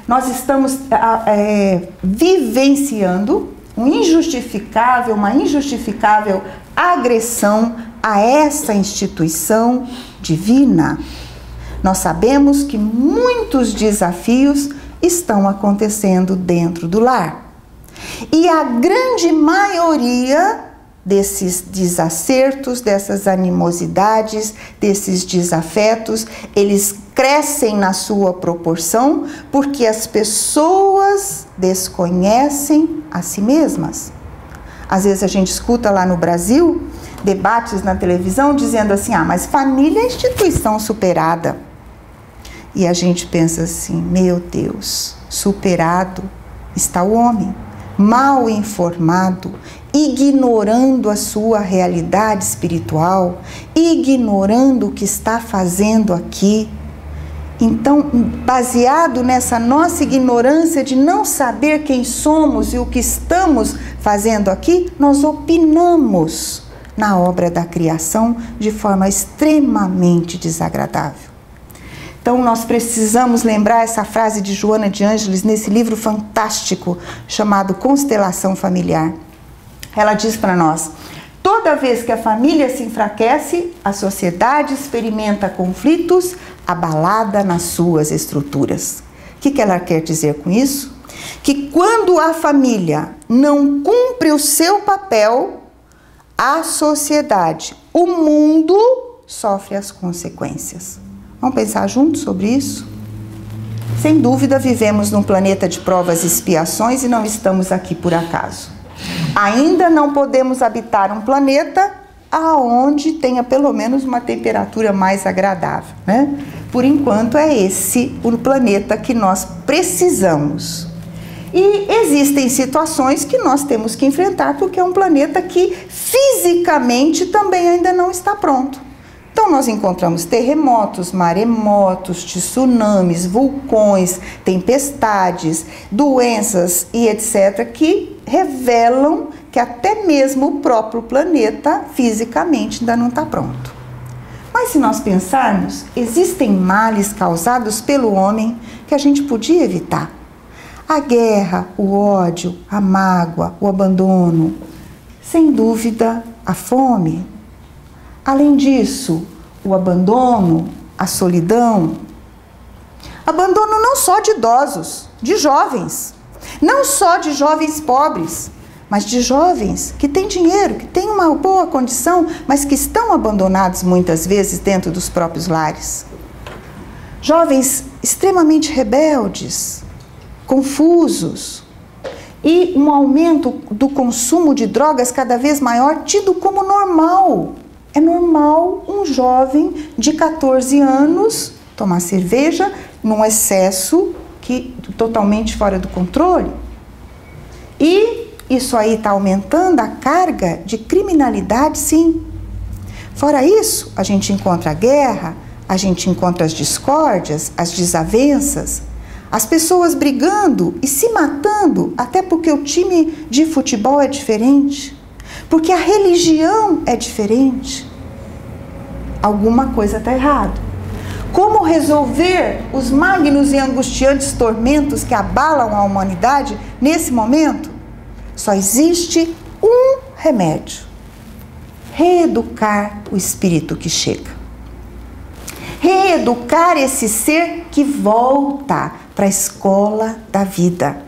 nós estamos vivenciando uma injustificável agressão a essa instituição divina. Nós sabemos que muitos desafios estão acontecendo dentro do lar. E a grande maioria desses desacertos, dessas animosidades, desses desafetos, eles crescem na sua proporção porque as pessoas desconhecem a si mesmas. Às vezes a gente escuta lá no Brasil debates na televisão dizendo assim: ah, mas família é instituição superada. E a gente pensa assim: meu Deus, superado está o homem, mal informado, ignorando a sua realidade espiritual, ignorando o que está fazendo aqui. Então, baseado nessa nossa ignorância de não saber quem somos e o que estamos fazendo aqui, nós opinamos na obra da criação de forma extremamente desagradável. Então, nós precisamos lembrar essa frase de Joana de Ângeles nesse livro fantástico chamado Constelação Familiar. Ela diz para nós: toda vez que a família se enfraquece, a sociedade experimenta conflitos, abalada nas suas estruturas. O que ela quer dizer com isso? Que quando a família não cumpre o seu papel, a sociedade, o mundo, sofre as consequências. Vamos pensar juntos sobre isso? Sem dúvida, vivemos num planeta de provas e expiações e não estamos aqui por acaso. Ainda não podemos habitar um planeta aonde tenha pelo menos uma temperatura mais agradável, né? Por enquanto é esse o planeta que nós precisamos. E existem situações que nós temos que enfrentar, porque é um planeta que fisicamente também ainda não está pronto. Então nós encontramos terremotos, maremotos, tsunamis, vulcões, tempestades, doenças e etc. que revelam que até mesmo o próprio planeta fisicamente ainda não está pronto. Mas se nós pensarmos, existem males causados pelo homem que a gente podia evitar. A guerra, o ódio, a mágoa, o abandono, sem dúvida, a fome. Além disso, o abandono, a solidão. Abandono não só de idosos, de jovens. Não só de jovens pobres, mas de jovens que têm dinheiro, que têm uma boa condição, mas que estão abandonados muitas vezes dentro dos próprios lares. Jovens extremamente rebeldes, confusos, e um aumento do consumo de drogas cada vez maior, tido como normal. É normal um jovem de 14 anos tomar cerveja num excesso totalmente fora do controle. E isso aí está aumentando a carga de criminalidade, sim. Fora isso, a gente encontra a guerra, a gente encontra as discórdias, as desavenças, as pessoas brigando e se matando, até porque o time de futebol é diferente, porque a religião é diferente. Alguma coisa está errada. Como resolver os magnos e angustiantes tormentos que abalam a humanidade nesse momento? Só existe um remédio: reeducar o espírito que chega. Reeducar esse ser que volta para a escola da vida,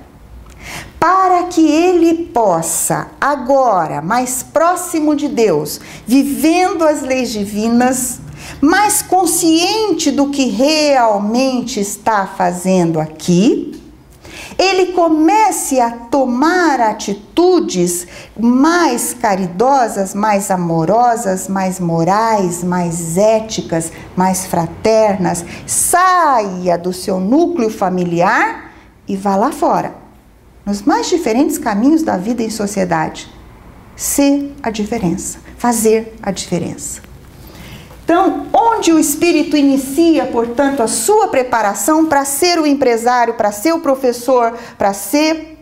para que ele possa, agora, mais próximo de Deus, vivendo as leis divinas, mais consciente do que realmente está fazendo aqui, ele comece a tomar atitudes mais caridosas, mais amorosas, mais morais, mais éticas, mais fraternas, saia do seu núcleo familiar e vá lá fora, nos mais diferentes caminhos da vida em sociedade, ser a diferença, fazer a diferença. Então, onde o espírito inicia, portanto, a sua preparação para ser o empresário, para ser o professor, para ser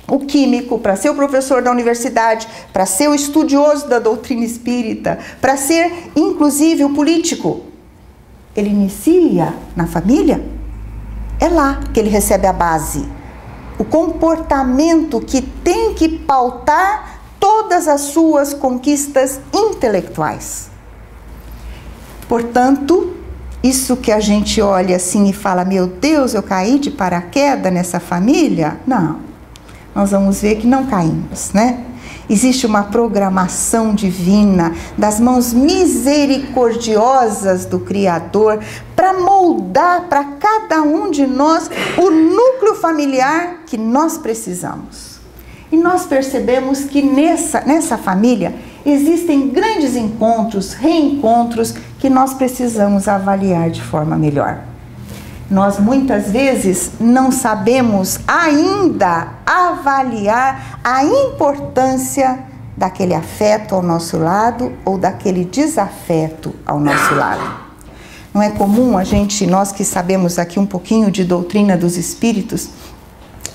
o químico, para ser o professor da universidade, para ser o estudioso da doutrina espírita, para ser, inclusive, o político, ele inicia na família? É lá que ele recebe a base, o comportamento que tem que pautar todas as suas conquistas intelectuais. Portanto, isso que a gente olha assim e fala, meu Deus, eu caí de paraquedas nessa família? Não, nós vamos ver que não caímos, né? Existe uma programação divina das mãos misericordiosas do Criador para moldar para cada um de nós o núcleo familiar que nós precisamos. E nós percebemos que nessa família existem grandes encontros, reencontros que nós precisamos avaliar de forma melhor. Nós muitas vezes não sabemos ainda avaliar a importância daquele afeto ao nosso lado ou daquele desafeto ao nosso lado. Não é comum nós que sabemos aqui um pouquinho de doutrina dos espíritos,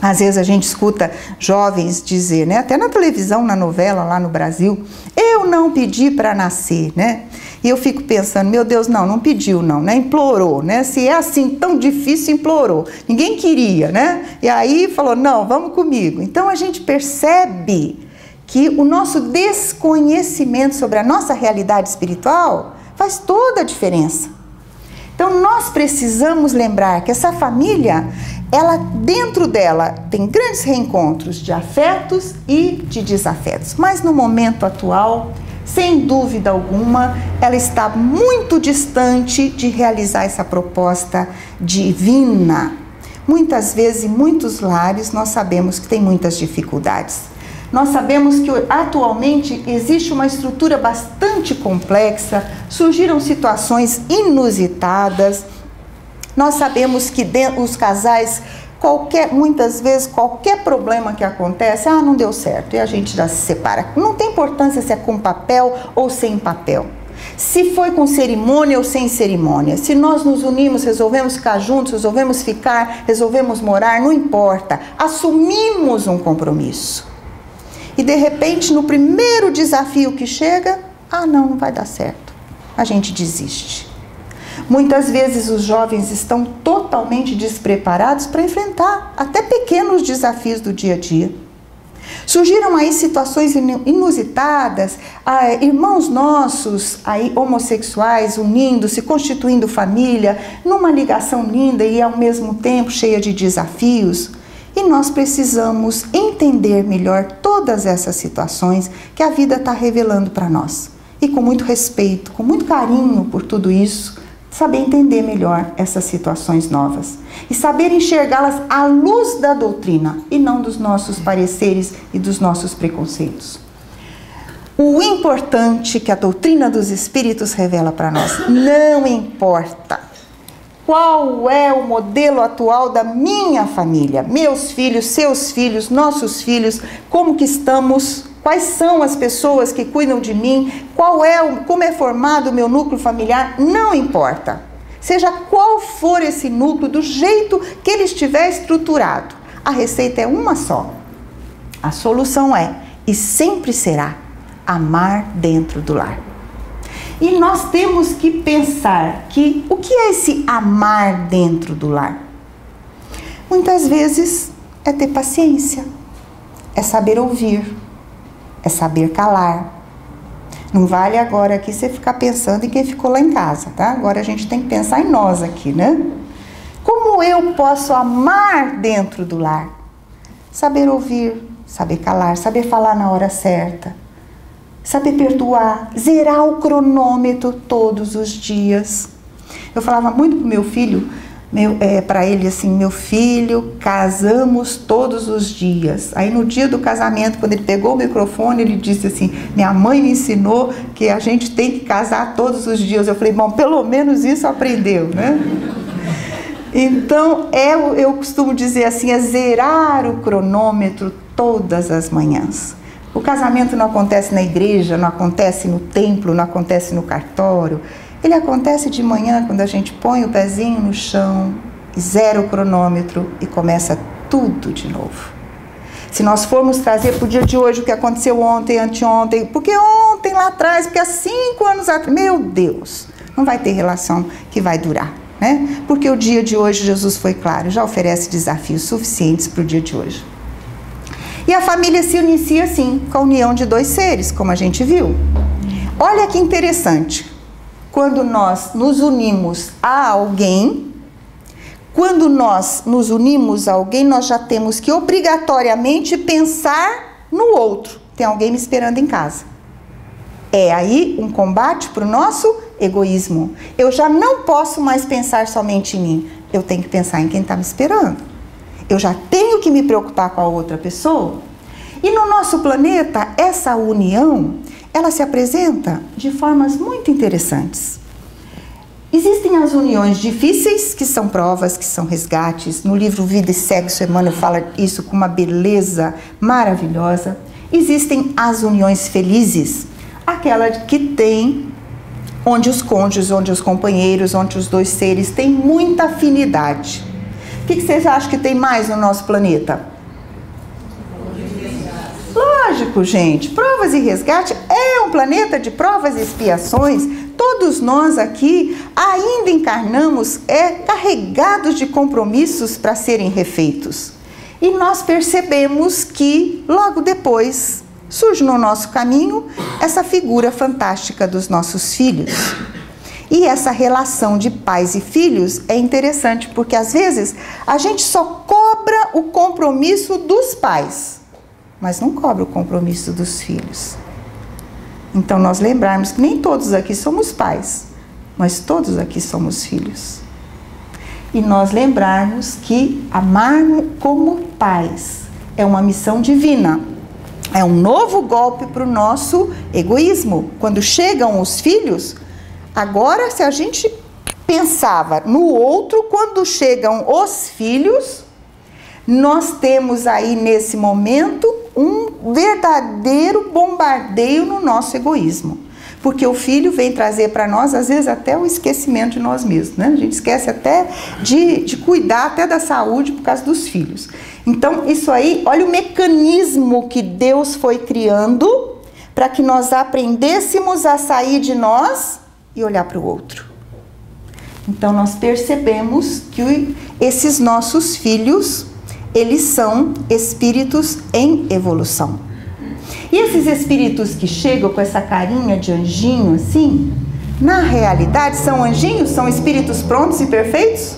às vezes a gente escuta jovens dizer, né, até na televisão, na novela lá no Brasil, eu não pedi para nascer, né? E eu fico pensando, meu Deus, não pediu não, né? Implorou, né? Se é assim tão difícil, implorou. Ninguém queria, né? E aí falou, não, vamos comigo. Então a gente percebe que o nosso desconhecimento sobre a nossa realidade espiritual faz toda a diferença. Então nós precisamos lembrar que essa família, ela dentro dela tem grandes reencontros de afetos e de desafetos. Mas no momento atual, sem dúvida alguma, ela está muito distante de realizar essa proposta divina. Muitas vezes, em muitos lares, nós sabemos que tem muitas dificuldades. Nós sabemos que atualmente existe uma estrutura bastante complexa, surgiram situações inusitadas. Nós sabemos que os casais muitas vezes, qualquer problema que acontece, não deu certo, e a gente já se separa. Não tem importância se é com papel ou sem papel. Se foi com cerimônia ou sem cerimônia. Se nós nos unimos, resolvemos ficar juntos, resolvemos ficar, resolvemos morar, não importa. Assumimos um compromisso. E de repente, no primeiro desafio que chega, não vai dar certo. A gente desiste. Muitas vezes os jovens estão totalmente despreparados para enfrentar até pequenos desafios do dia a dia. Surgiram aí situações inusitadas, irmãos nossos aí, homossexuais unindo-se, constituindo família, numa ligação linda e ao mesmo tempo cheia de desafios. E nós precisamos entender melhor todas essas situações que a vida está revelando para nós. E com muito respeito, com muito carinho por tudo isso, saber entender melhor essas situações novas. E saber enxergá-las à luz da doutrina e não dos nossos pareceres e dos nossos preconceitos. O importante que a doutrina dos Espíritos revela para nós, não importa qual é o modelo atual da minha família, meus filhos, seus filhos, nossos filhos, como que estamos, quais são as pessoas que cuidam de mim, como é formado o meu núcleo familiar, não importa. Seja qual for esse núcleo, do jeito que ele estiver estruturado, a receita é uma só. A solução é, e sempre será, amar dentro do lar. E nós temos que pensar que o que é esse amar dentro do lar? Muitas vezes é ter paciência, é saber ouvir, é saber calar. Não vale agora aqui você ficar pensando em quem ficou lá em casa, tá? Agora a gente tem que pensar em nós aqui, né? Como eu posso amar dentro do lar? Saber ouvir, saber calar, saber falar na hora certa, saber perdoar, zerar o cronômetro todos os dias. Eu falava muito pro meu filho, para ele assim, meu filho, casamos todos os dias. Aí no dia do casamento, quando ele pegou o microfone, ele disse assim, minha mãe me ensinou que a gente tem que casar todos os dias. Eu falei, bom, pelo menos isso aprendeu, né? Então, eu costumo dizer assim, é zerar o cronômetro todas as manhãs. O casamento não acontece na igreja, não acontece no templo, não acontece no cartório. Ele acontece de manhã, quando a gente põe o pezinho no chão, zera o cronômetro e começa tudo de novo. Se nós formos trazer para o dia de hoje o que aconteceu ontem, anteontem, porque ontem lá atrás, porque há 5 anos atrás, meu Deus, não vai ter relação que vai durar, né? Porque o dia de hoje, Jesus foi claro, já oferece desafios suficientes para o dia de hoje. E a família se inicia assim, com a união de 2 seres, como a gente viu. Olha que interessante. Quando nós nos unimos a alguém, nós já temos que obrigatoriamente pensar no outro. Tem alguém me esperando em casa. É aí um combate para o nosso egoísmo. Eu já não posso mais pensar somente em mim. Eu tenho que pensar em quem está me esperando. Eu já tenho que me preocupar com a outra pessoa. E no nosso planeta, essa união, ela se apresenta de formas muito interessantes. Existem as uniões difíceis, que são provas, que são resgates. No livro Vida e Sexo, Emmanuel fala isso com uma beleza maravilhosa. Existem as uniões felizes, aquela que tem, onde os cônjuges, onde os companheiros, onde os 2 seres têm muita afinidade. O que vocês acham que tem mais no nosso planeta? Lógico, gente, provas e resgate é um planeta de provas e expiações. Todos nós aqui ainda encarnamos carregados de compromissos para serem refeitos. E nós percebemos que logo depois surge no nosso caminho essa figura fantástica dos nossos filhos. E essa relação de pais e filhos é interessante, porque às vezes a gente só cobra o compromisso dos pais, mas não cobra o compromisso dos filhos. Então nós lembrarmos que nem todos aqui somos pais, mas todos aqui somos filhos. E nós lembrarmos que amar como pais é uma missão divina. É um novo golpe para o nosso egoísmo. Quando chegam os filhos, agora se a gente pensava no outro, quando chegam os filhos, nós temos aí nesse momento um verdadeiro bombardeio no nosso egoísmo. Porque o filho vem trazer para nós, às vezes, até o esquecimento de nós mesmos, né? A gente esquece até de cuidar até da saúde por causa dos filhos. Então, isso aí, olha o mecanismo que Deus foi criando para que nós aprendêssemos a sair de nós e olhar para o outro. Então, nós percebemos que esses nossos filhos, eles são espíritos em evolução. E esses espíritos que chegam com essa carinha de anjinho assim, na realidade são anjinhos? São espíritos prontos e perfeitos?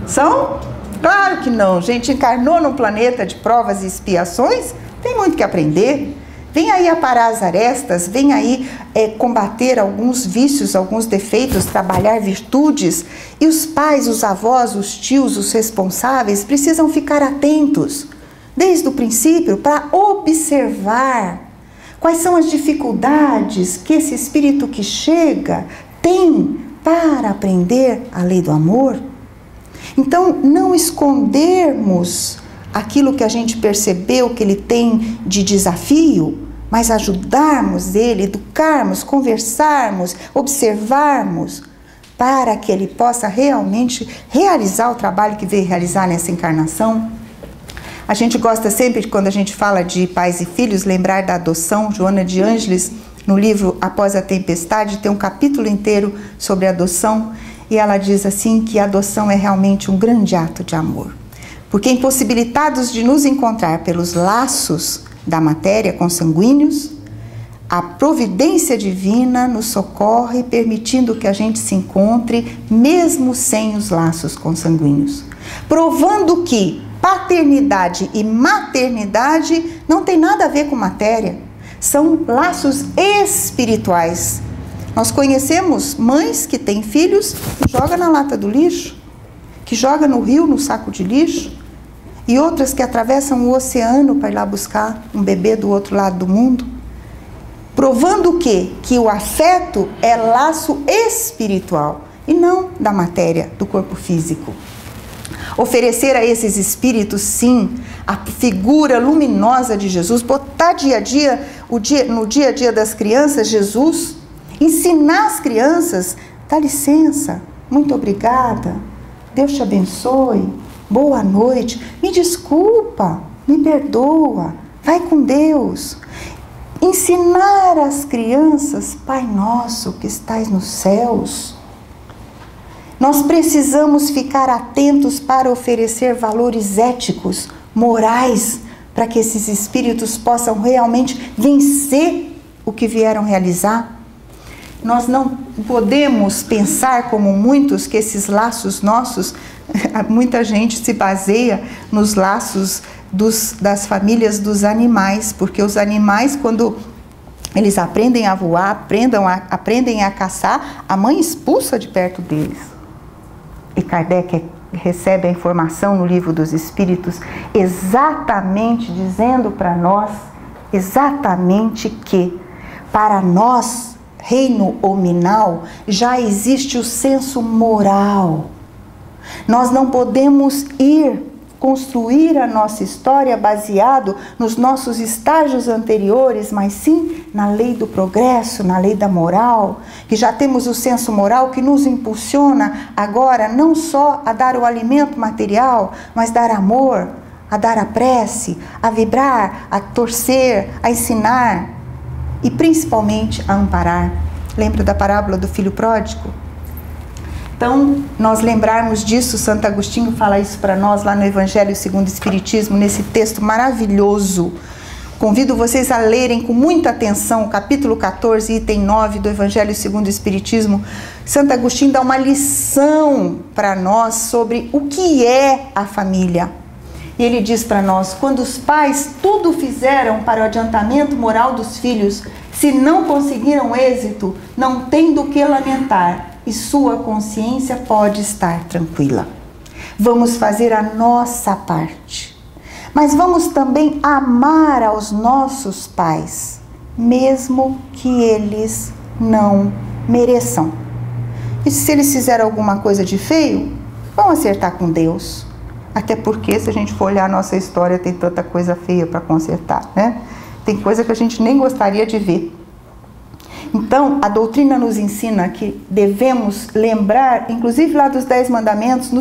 São? Claro que não. A gente encarnou num planeta de provas e expiações, tem muito que aprender. Vem aí aparar as arestas, vem aí combater alguns vícios, alguns defeitos, trabalhar virtudes. E os pais, os avós, os tios, os responsáveis precisam ficar atentos desde o princípio para observar quais são as dificuldades que esse espírito que chega tem para aprender a lei do amor. Então, não escondermos aquilo que a gente percebeu que ele tem de desafio, mas ajudarmos ele, educarmos, conversarmos, observarmos, para que ele possa realmente realizar o trabalho que veio realizar nessa encarnação. A gente gosta sempre, quando a gente fala de pais e filhos, lembrar da adoção. Joana de Ângeles, no livro Após a Tempestade, tem um capítulo inteiro sobre adoção, e ela diz assim que a adoção é realmente um grande ato de amor. Porque impossibilitados de nos encontrar pelos laços da matéria consanguíneos, a providência divina nos socorre, permitindo que a gente se encontre mesmo sem os laços consanguíneos. Provando que paternidade e maternidade não tem nada a ver com matéria, são laços espirituais. Nós conhecemos mães que têm filhos e jogam na lata do lixo, que jogam no rio, no saco de lixo, e outras que atravessam o oceano para ir lá buscar um bebê do outro lado do mundo, provando o quê? Que o afeto é laço espiritual e não da matéria, do corpo físico. Oferecer a esses espíritos, sim, a figura luminosa de Jesus, botar no dia a dia das crianças Jesus, ensinar as crianças, dá licença, muito obrigada, Deus te abençoe, boa noite, me desculpa, me perdoa, vai com Deus. Ensinar às crianças, Pai nosso que estais nos céus. Nós precisamos ficar atentos para oferecer valores éticos, morais, para que esses espíritos possam realmente vencer o que vieram realizar. Nós não podemos pensar como muitos que esses laços nossos, muita gente se baseia nos laços das famílias dos animais, porque os animais, quando eles aprendem a voar, aprendem a caçar, a mãe expulsa de perto deles. E Kardec recebe a informação no Livro dos Espíritos, exatamente dizendo para nós, exatamente que para nós, reino hominal, já existe o senso moral. Nós não podemos construir a nossa história baseado nos nossos estágios anteriores, mas sim na lei do progresso, na lei da moral, que já temos o senso moral que nos impulsiona agora não só a dar o alimento material, mas dar amor, a dar a prece, a vibrar, a torcer, a ensinar e principalmente a amparar. Lembra da parábola do filho pródigo? Então, nós lembrarmos disso, Santo Agostinho fala isso para nós lá no Evangelho segundo o Espiritismo, nesse texto maravilhoso. Convido vocês a lerem com muita atenção o capítulo 14, item 9 do Evangelho segundo o Espiritismo. Santo Agostinho dá uma lição para nós sobre o que é a família. E ele diz para nós, quando os pais tudo fizeram para o adiantamento moral dos filhos, se não conseguiram êxito, não tem do que lamentar. E sua consciência pode estar tranquila. Vamos fazer a nossa parte, mas vamos também amar aos nossos pais, mesmo que eles não mereçam. E se eles fizeram alguma coisa de feio, vão acertar com Deus. Até porque, se a gente for olhar a nossa história, tem tanta coisa feia para consertar, né? Tem coisa que a gente nem gostaria de ver. Então, a doutrina nos ensina que devemos lembrar, inclusive lá dos 10 mandamentos,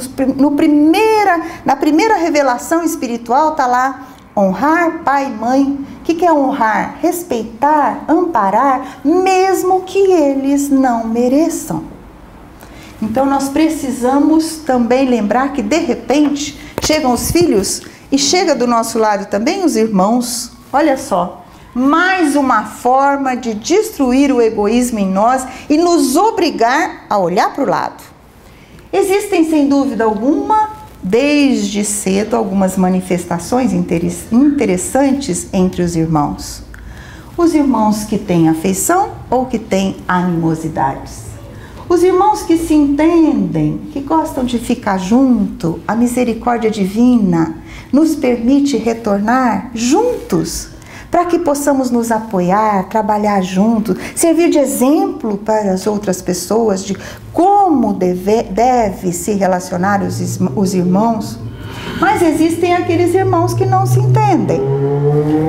na primeira revelação espiritual está lá, honrar pai e mãe. O que é honrar? Respeitar, amparar, mesmo que eles não mereçam. Então, nós precisamos também lembrar que, de repente, chegam os filhos e chega do nosso lado também os irmãos. Olha só. Mais uma forma de destruir o egoísmo em nós e nos obrigar a olhar para o lado. Existem, sem dúvida alguma, desde cedo, algumas manifestações interessantes entre os irmãos. Os irmãos que têm afeição ou que têm animosidades. Os irmãos que se entendem, que gostam de ficar junto, a misericórdia divina nos permite retornar juntos, para que possamos nos apoiar, trabalhar juntos, servir de exemplo para as outras pessoas de como deve se relacionar os irmãos. Mas existem aqueles irmãos que não se entendem,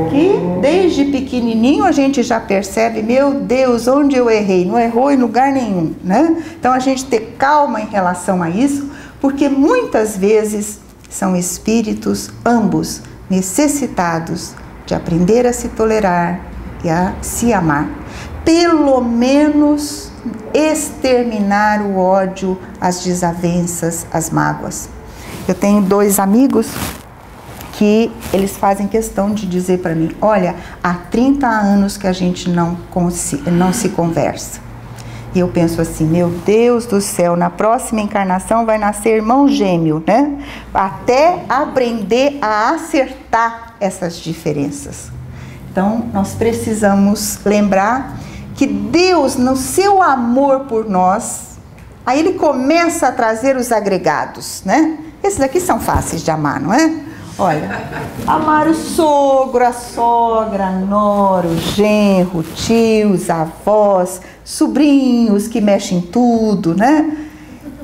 que desde pequenininho a gente já percebe, meu Deus, onde eu errei? Não errou em lugar nenhum, né? Então a gente ter calma em relação a isso, porque muitas vezes são espíritos ambos necessitados de aprender a se tolerar e a se amar. Pelo menos exterminar o ódio, as desavenças, as mágoas. Eu tenho 2 amigos que eles fazem questão de dizer para mim, olha, há 30 anos que a gente não se conversa. E eu penso assim, meu Deus do céu, na próxima encarnação vai nascer irmão gêmeo, né? Até aprender a acertar essas diferenças. Então, nós precisamos lembrar que Deus, no seu amor por nós, aí Ele começa a trazer os agregados, né? Esses aqui são fáceis de amar, não é? Olha, amar o sogro, a sogra, a nora, o genro, tios, avós, sobrinhos que mexem em tudo, né?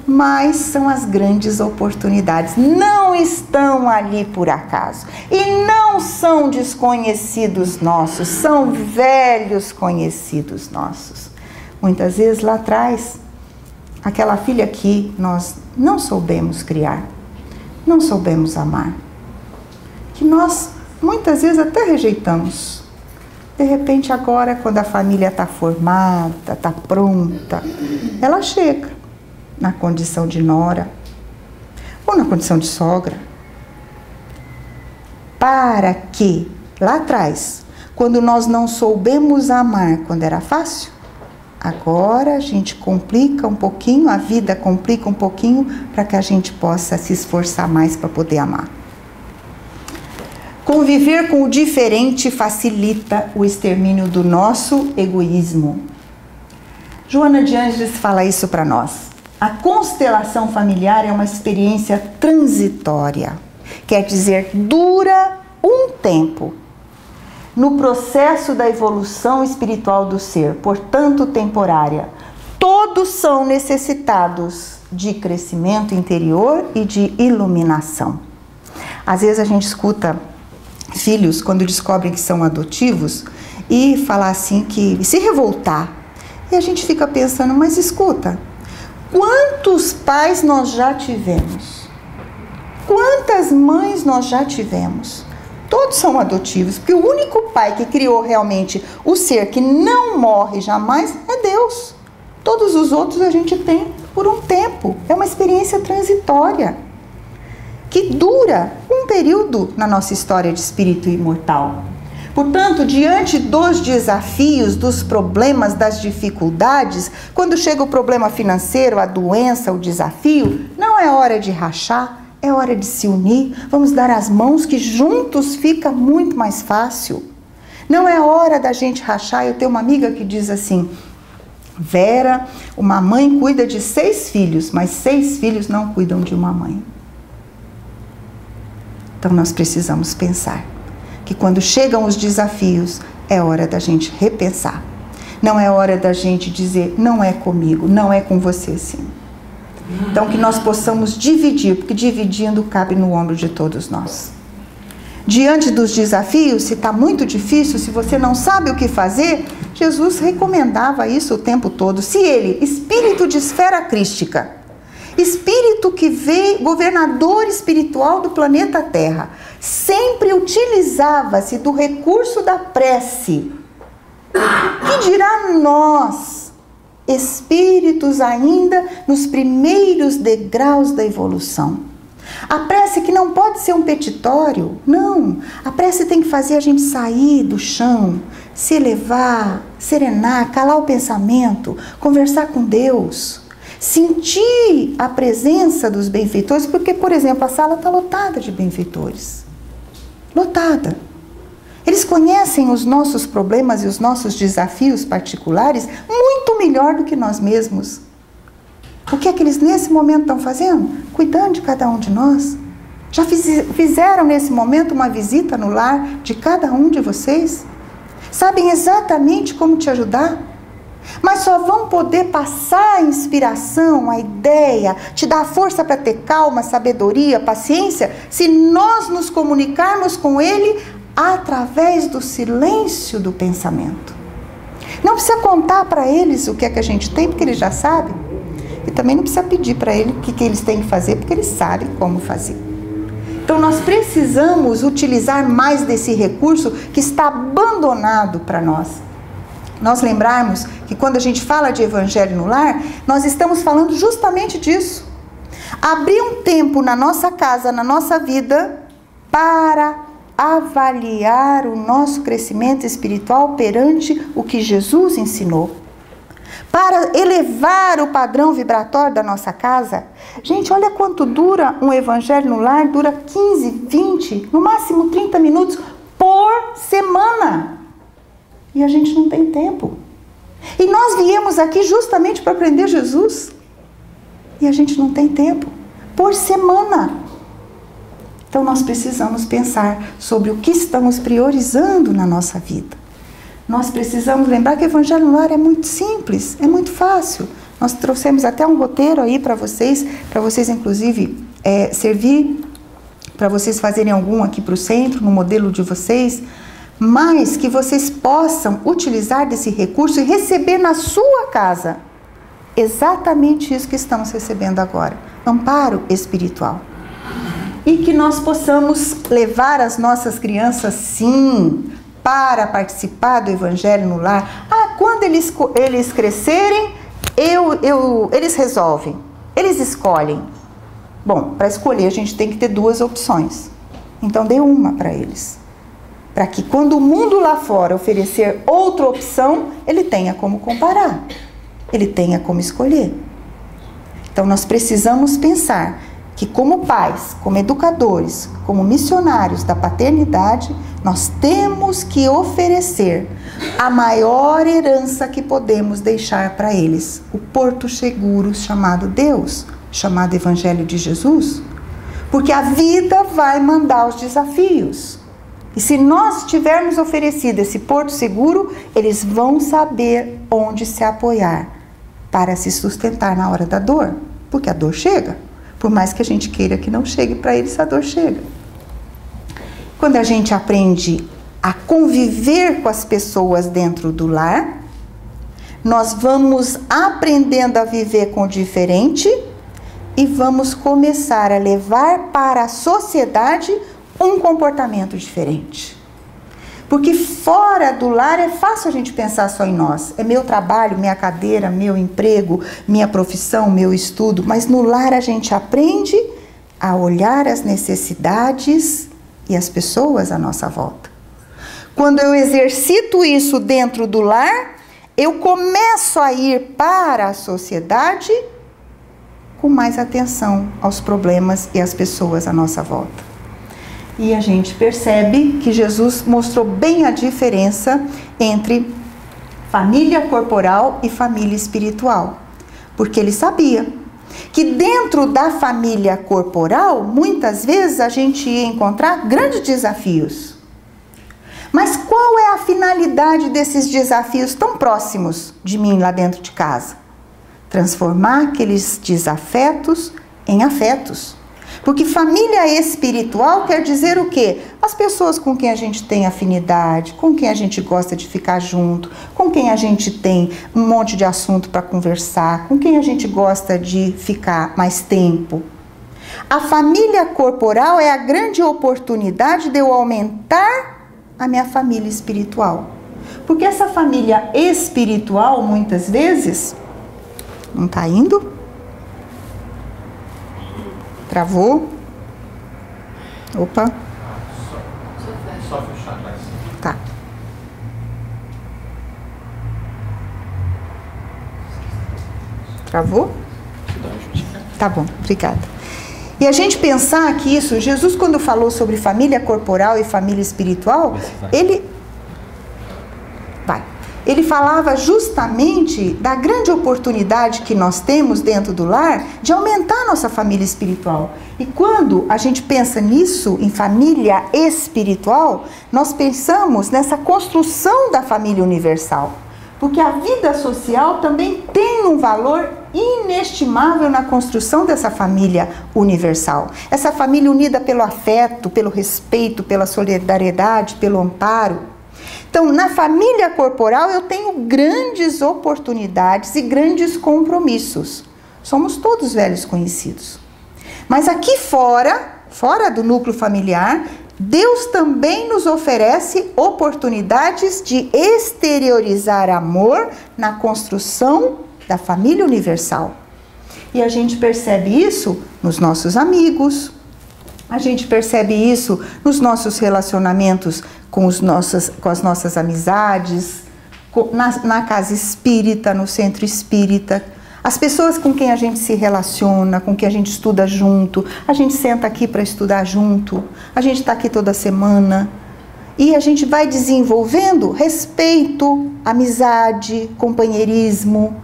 Mas são as grandes oportunidades, não estão ali por acaso. E não são desconhecidos nossos, são velhos conhecidos nossos. Muitas vezes lá atrás, aquela filha que nós não soubemos criar, não soubemos amar, que nós muitas vezes até rejeitamos. De repente agora, quando a família está formada, está pronta, ela chega na condição de nora ou na condição de sogra. Para que lá atrás, quando nós não soubemos amar quando era fácil, agora a gente complica um pouquinho, a vida complica um pouquinho para que a gente possa se esforçar mais para poder amar. Conviver com o diferente facilita o extermínio do nosso egoísmo. Joana de Ângeles fala isso para nós. A constelação familiar é uma experiência transitória, quer dizer, dura um tempo. No processo da evolução espiritual do ser, portanto temporária, todos são necessitados de crescimento interior e de iluminação. Às vezes a gente escuta filhos, quando descobrem que são adotivos, e falar assim, que se revoltar. E a gente fica pensando, mas escuta, quantos pais nós já tivemos? Quantas mães nós já tivemos? Todos são adotivos, porque o único pai que criou realmente o ser que não morre jamais é Deus. Todos os outros a gente tem por um tempo. É uma experiência transitória, que dura um período na nossa história de espírito imortal. Portanto, diante dos desafios, dos problemas, das dificuldades, quando chega o problema financeiro, a doença, o desafio, não é hora de rachar, é hora de se unir. Vamos dar as mãos, que juntos fica muito mais fácil. Não é hora da gente rachar. Eu tenho uma amiga que diz assim, Vera, uma mãe cuida de 6 filhos, mas 6 filhos não cuidam de uma mãe. Então nós precisamos pensar que quando chegam os desafios, é hora da gente repensar. Não é hora da gente dizer, não é comigo, não é com você sim. Então que nós possamos dividir, porque dividindo cabe no ombro de todos nós. Diante dos desafios, se está muito difícil, se você não sabe o que fazer, Jesus recomendava isso o tempo todo. Se ele, espírito de esfera crística, espírito que veio, governador espiritual do planeta Terra, sempre utilizava-se do recurso da prece, que dirá nós, espíritos ainda nos primeiros degraus da evolução? A prece que não pode ser um petitório, não. A prece tem que fazer a gente sair do chão, se elevar, serenar, calar o pensamento, conversar com Deus, sentir a presença dos benfeitores, porque, por exemplo, a sala está lotada de benfeitores. Lotada. Eles conhecem os nossos problemas e os nossos desafios particulares muito melhor do que nós mesmos. O que é que eles nesse momento estão fazendo? Cuidando de cada um de nós. Já fizeram nesse momento uma visita no lar de cada um de vocês? Sabem exatamente como te ajudar? Mas só vão poder passar a inspiração, a ideia, te dar força para ter calma, sabedoria, paciência, se nós nos comunicarmos com ele através do silêncio do pensamento. Não precisa contar para eles o que é que a gente tem, porque eles já sabem. E também não precisa pedir para eles o que eles têm que fazer, porque eles sabem como fazer. Então nós precisamos utilizar mais desse recurso que está abandonado para nós. Nós lembrarmos que quando a gente fala de evangelho no lar, nós estamos falando justamente disso. Abrir um tempo na nossa casa, na nossa vida, para avaliar o nosso crescimento espiritual perante o que Jesus ensinou. Para elevar o padrão vibratório da nossa casa. Gente, olha quanto dura um evangelho no lar, dura 15, 20, no máximo 30 minutos por semana. E a gente não tem tempo. E nós viemos aqui justamente para aprender Jesus. E a gente não tem tempo. Por semana. Então nós precisamos pensar sobre o que estamos priorizando na nossa vida. Nós precisamos lembrar que o evangelho no lar é muito simples, é muito fácil. Nós trouxemos até um roteiro aí para vocês inclusive servir, para vocês fazerem algum aqui para o centro, no modelo de vocês, mas que vocês possam utilizar desse recurso e receber na sua casa exatamente isso que estamos recebendo agora, amparo espiritual. E que nós possamos levar as nossas crianças, sim, para participar do evangelho no lar. Quando eles crescerem, eles resolvem, eles escolhem. Bom, para escolher a gente tem que ter duas opções. Então dê uma para eles. Para que quando o mundo lá fora oferecer outra opção, ele tenha como comparar. Ele tenha como escolher. Então nós precisamos pensar que como pais, como educadores, como missionários da paternidade, nós temos que oferecer a maior herança que podemos deixar para eles, o porto seguro chamado Deus, chamado Evangelho de Jesus, porque a vida vai mandar os desafios. E se nós tivermos oferecido esse porto seguro, eles vão saber onde se apoiar para se sustentar na hora da dor, porque a dor chega. Por mais que a gente queira que não chegue para eles, a dor chega. Quando a gente aprende a conviver com as pessoas dentro do lar, nós vamos aprendendo a viver com o diferente e vamos começar a levar para a sociedade um comportamento diferente. Porque fora do lar é fácil a gente pensar só em nós. É meu trabalho, minha cadeira, meu emprego, minha profissão, meu estudo. Mas no lar a gente aprende a olhar as necessidades e as pessoas à nossa volta. Quando eu exercito isso dentro do lar, eu começo a ir para a sociedade com mais atenção aos problemas e às pessoas à nossa volta. E a gente percebe que Jesus mostrou bem a diferença entre família corporal e família espiritual. Porque ele sabia que dentro da família corporal, muitas vezes a gente ia encontrar grandes desafios. Mas qual é a finalidade desses desafios tão próximos de mim lá dentro de casa? transformar aqueles desafetos em afetos. Porque família espiritual quer dizer o quê? As pessoas com quem a gente tem afinidade, com quem a gente gosta de ficar junto, com quem a gente tem um monte de assunto para conversar, com quem a gente gosta de ficar mais tempo. A família corporal é a grande oportunidade de eu aumentar a minha família espiritual. Porque essa família espiritual, muitas vezes, não está indo? Travou? Opa. Só fechar atrás. Tá. Travou? Tá bom, obrigada. E a gente pensar que isso, Jesus quando falou sobre família corporal e família espiritual, ele falava justamente da grande oportunidade que nós temos dentro do lar de aumentar a nossa família espiritual. E quando a gente pensa nisso, em família espiritual, nós pensamos nessa construção da família universal. Porque a vida social também tem um valor inestimável na construção dessa família universal. Essa família unida pelo afeto, pelo respeito, pela solidariedade, pelo amparo. Então, na família corporal eu tenho grandes oportunidades e grandes compromissos. Somos todos velhos conhecidos. Mas aqui fora do núcleo familiar, Deus também nos oferece oportunidades de exteriorizar amor na construção da família universal. E a gente percebe isso nos nossos amigos, a gente percebe isso nos nossos relacionamentos com as nossas amizades, na casa espírita, no centro espírita. As pessoas com quem a gente se relaciona, com quem a gente estuda junto, a gente senta aqui para estudar junto, a gente está aqui toda semana. E a gente vai desenvolvendo respeito, amizade, companheirismo.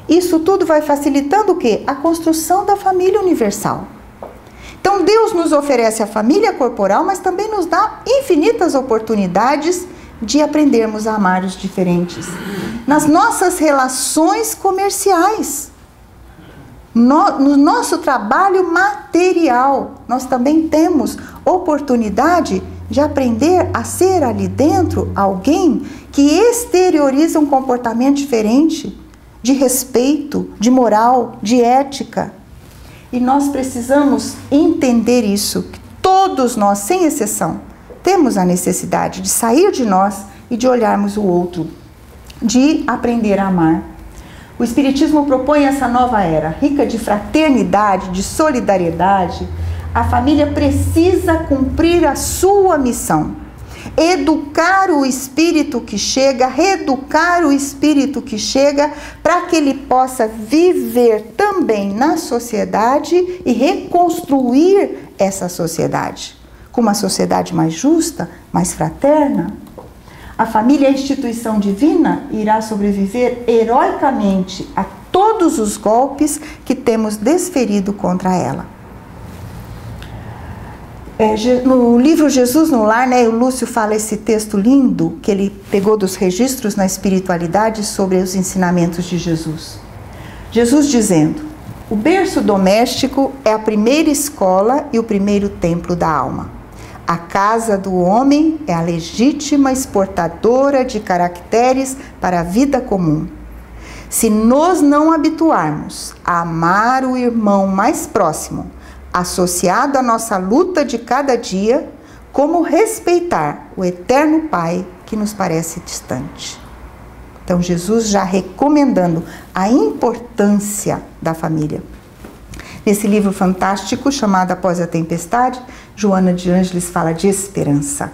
Isso tudo vai facilitando o quê? A construção da família universal. Então Deus nos oferece a família corporal, mas também nos dá infinitas oportunidades de aprendermos a amar os diferentes. Nas nossas relações comerciais, no nosso trabalho material, nós também temos oportunidade de aprender a ser ali dentro alguém que exterioriza um comportamento diferente, de respeito, de moral, de ética. E nós precisamos entender isso, que todos nós, sem exceção, temos a necessidade de sair de nós e de olharmos o outro, de aprender a amar. O Espiritismo propõe essa nova era, rica de fraternidade, de solidariedade. A família precisa cumprir a sua missão. Educar o espírito que chega, reeducar o espírito que chega, para que ele possa viver também na sociedade e reconstruir essa sociedade. Com uma sociedade mais justa, mais fraterna. A família, a instituição divina, irá sobreviver heroicamente a todos os golpes que temos desferido contra ela. No livro Jesus no Lar, o Lúcio fala esse texto lindo que ele pegou dos registros na espiritualidade sobre os ensinamentos de Jesus. Jesus dizendo: o berço doméstico é a primeira escola e o primeiro templo da alma. A casa do homem é a legítima exportadora de caracteres para a vida comum. Se nos não habituarmos a amar o irmão mais próximo, associado à nossa luta de cada dia, como respeitar o eterno Pai que nos parece distante. Então Jesus já recomendando a importância da família. Nesse livro fantástico chamado Após a Tempestade, Joana de Ângeles fala de esperança.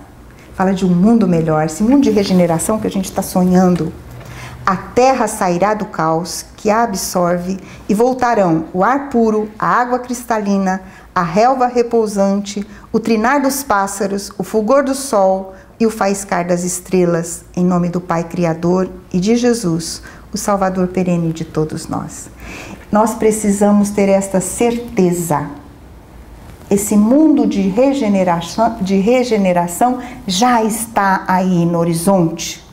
Fala de um mundo melhor, esse mundo de regeneração que a gente está sonhando. A terra sairá do caos que a absorve e voltarão o ar puro, a água cristalina, a relva repousante, o trinar dos pássaros, o fulgor do sol e o faiscar das estrelas, em nome do Pai Criador e de Jesus, o Salvador perene de todos nós. Nós precisamos ter esta certeza. Esse mundo de regeneração já está aí no horizonte.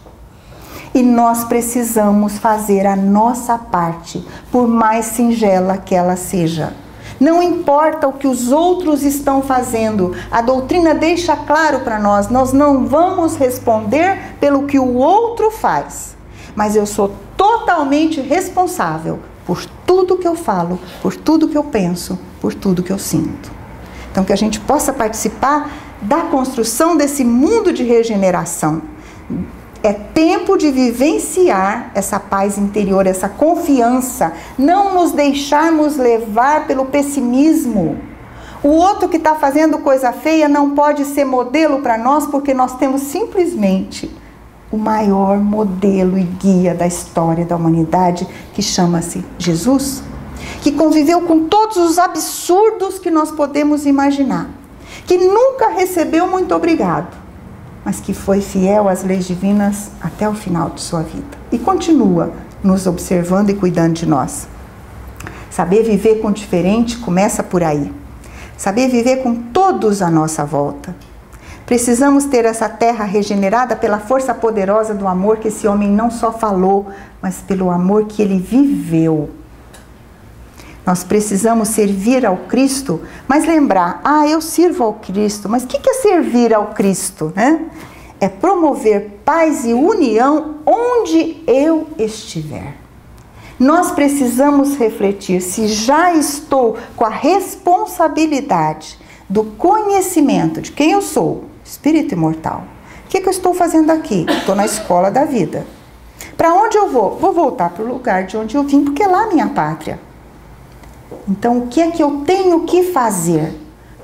E nós precisamos fazer a nossa parte, por mais singela que ela seja. Não importa o que os outros estão fazendo, a doutrina deixa claro para nós, nós não vamos responder pelo que o outro faz. Mas eu sou totalmente responsável por tudo que eu falo, por tudo que eu penso, por tudo que eu sinto. Então, que a gente possa participar da construção desse mundo de regeneração. É tempo de vivenciar essa paz interior, essa confiança, não nos deixarmos levar pelo pessimismo. O outro que está fazendo coisa feia não pode ser modelo para nós, porque nós temos simplesmente o maior modelo e guia da história da humanidade, que chama-se Jesus, que conviveu com todos os absurdos que nós podemos imaginar, que nunca recebeu muito obrigado, mas que foi fiel às leis divinas até o final de sua vida. E continua nos observando e cuidando de nós. Saber viver com o diferente começa por aí. Saber viver com todos à nossa volta. Precisamos ter essa terra regenerada pela força poderosa do amor que esse homem não só falou, mas pelo amor que ele viveu. Nós precisamos servir ao Cristo, mas lembrar, eu sirvo ao Cristo, mas o que é servir ao Cristo, né? É promover paz e união onde eu estiver. Nós precisamos refletir se já estou com a responsabilidade do conhecimento de quem eu sou, espírito imortal. O que eu estou fazendo aqui? Estou na escola da vida. Para onde eu vou? Vou voltar para o lugar de onde eu vim, porque lá é minha pátria. Então, o que é que eu tenho que fazer?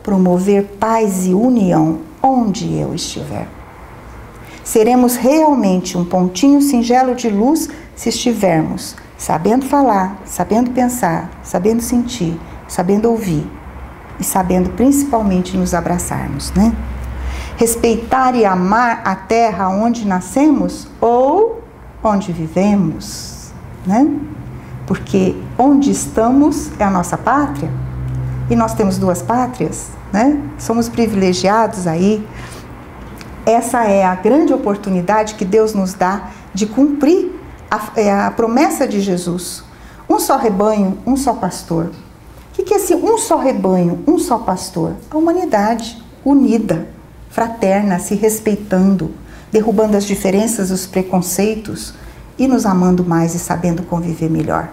Promover paz e união onde eu estiver. Seremos realmente um pontinho singelo de luz se estivermos sabendo falar, sabendo pensar, sabendo sentir, sabendo ouvir e sabendo principalmente nos abraçarmos, né? Respeitar e amar a terra onde nascemos ou onde vivemos, né? Porque onde estamos é a nossa pátria, e nós temos duas pátrias, né? Somos privilegiados aí. Essa é a grande oportunidade que Deus nos dá de cumprir a promessa de Jesus. Um só rebanho, um só pastor. O que é esse um só rebanho, um só pastor? A humanidade unida, fraterna, se respeitando, derrubando as diferenças, os preconceitos e nos amando mais e sabendo conviver melhor.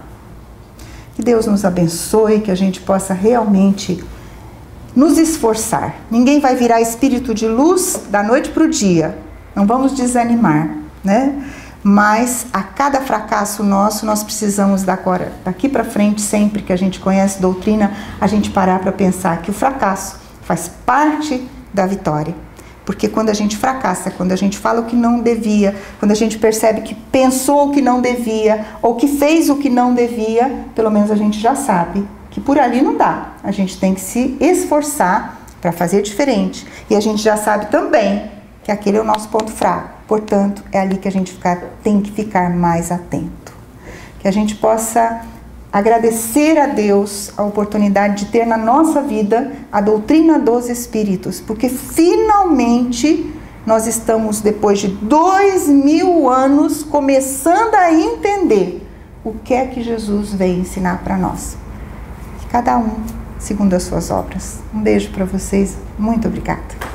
Que Deus nos abençoe, que a gente possa realmente nos esforçar. Ninguém vai virar espírito de luz da noite para o dia. Não vamos desanimar, né? Mas a cada fracasso nosso, nós precisamos daqui para frente, sempre que a gente conhece doutrina, a gente parar para pensar que o fracasso faz parte da vitória. Porque quando a gente fracassa, quando a gente fala o que não devia, quando a gente percebe que pensou o que não devia, ou que fez o que não devia, pelo menos a gente já sabe que por ali não dá. A gente tem que se esforçar para fazer diferente. E a gente já sabe também que aquele é o nosso ponto fraco. Portanto, é ali que a gente tem que ficar mais atento. Que a gente possa agradecer a Deus a oportunidade de ter na nossa vida a doutrina dos Espíritos, porque finalmente nós estamos, depois de 2000 anos, começando a entender o que é que Jesus veio ensinar para nós. Que cada um segundo as suas obras. Um beijo para vocês, muito obrigada.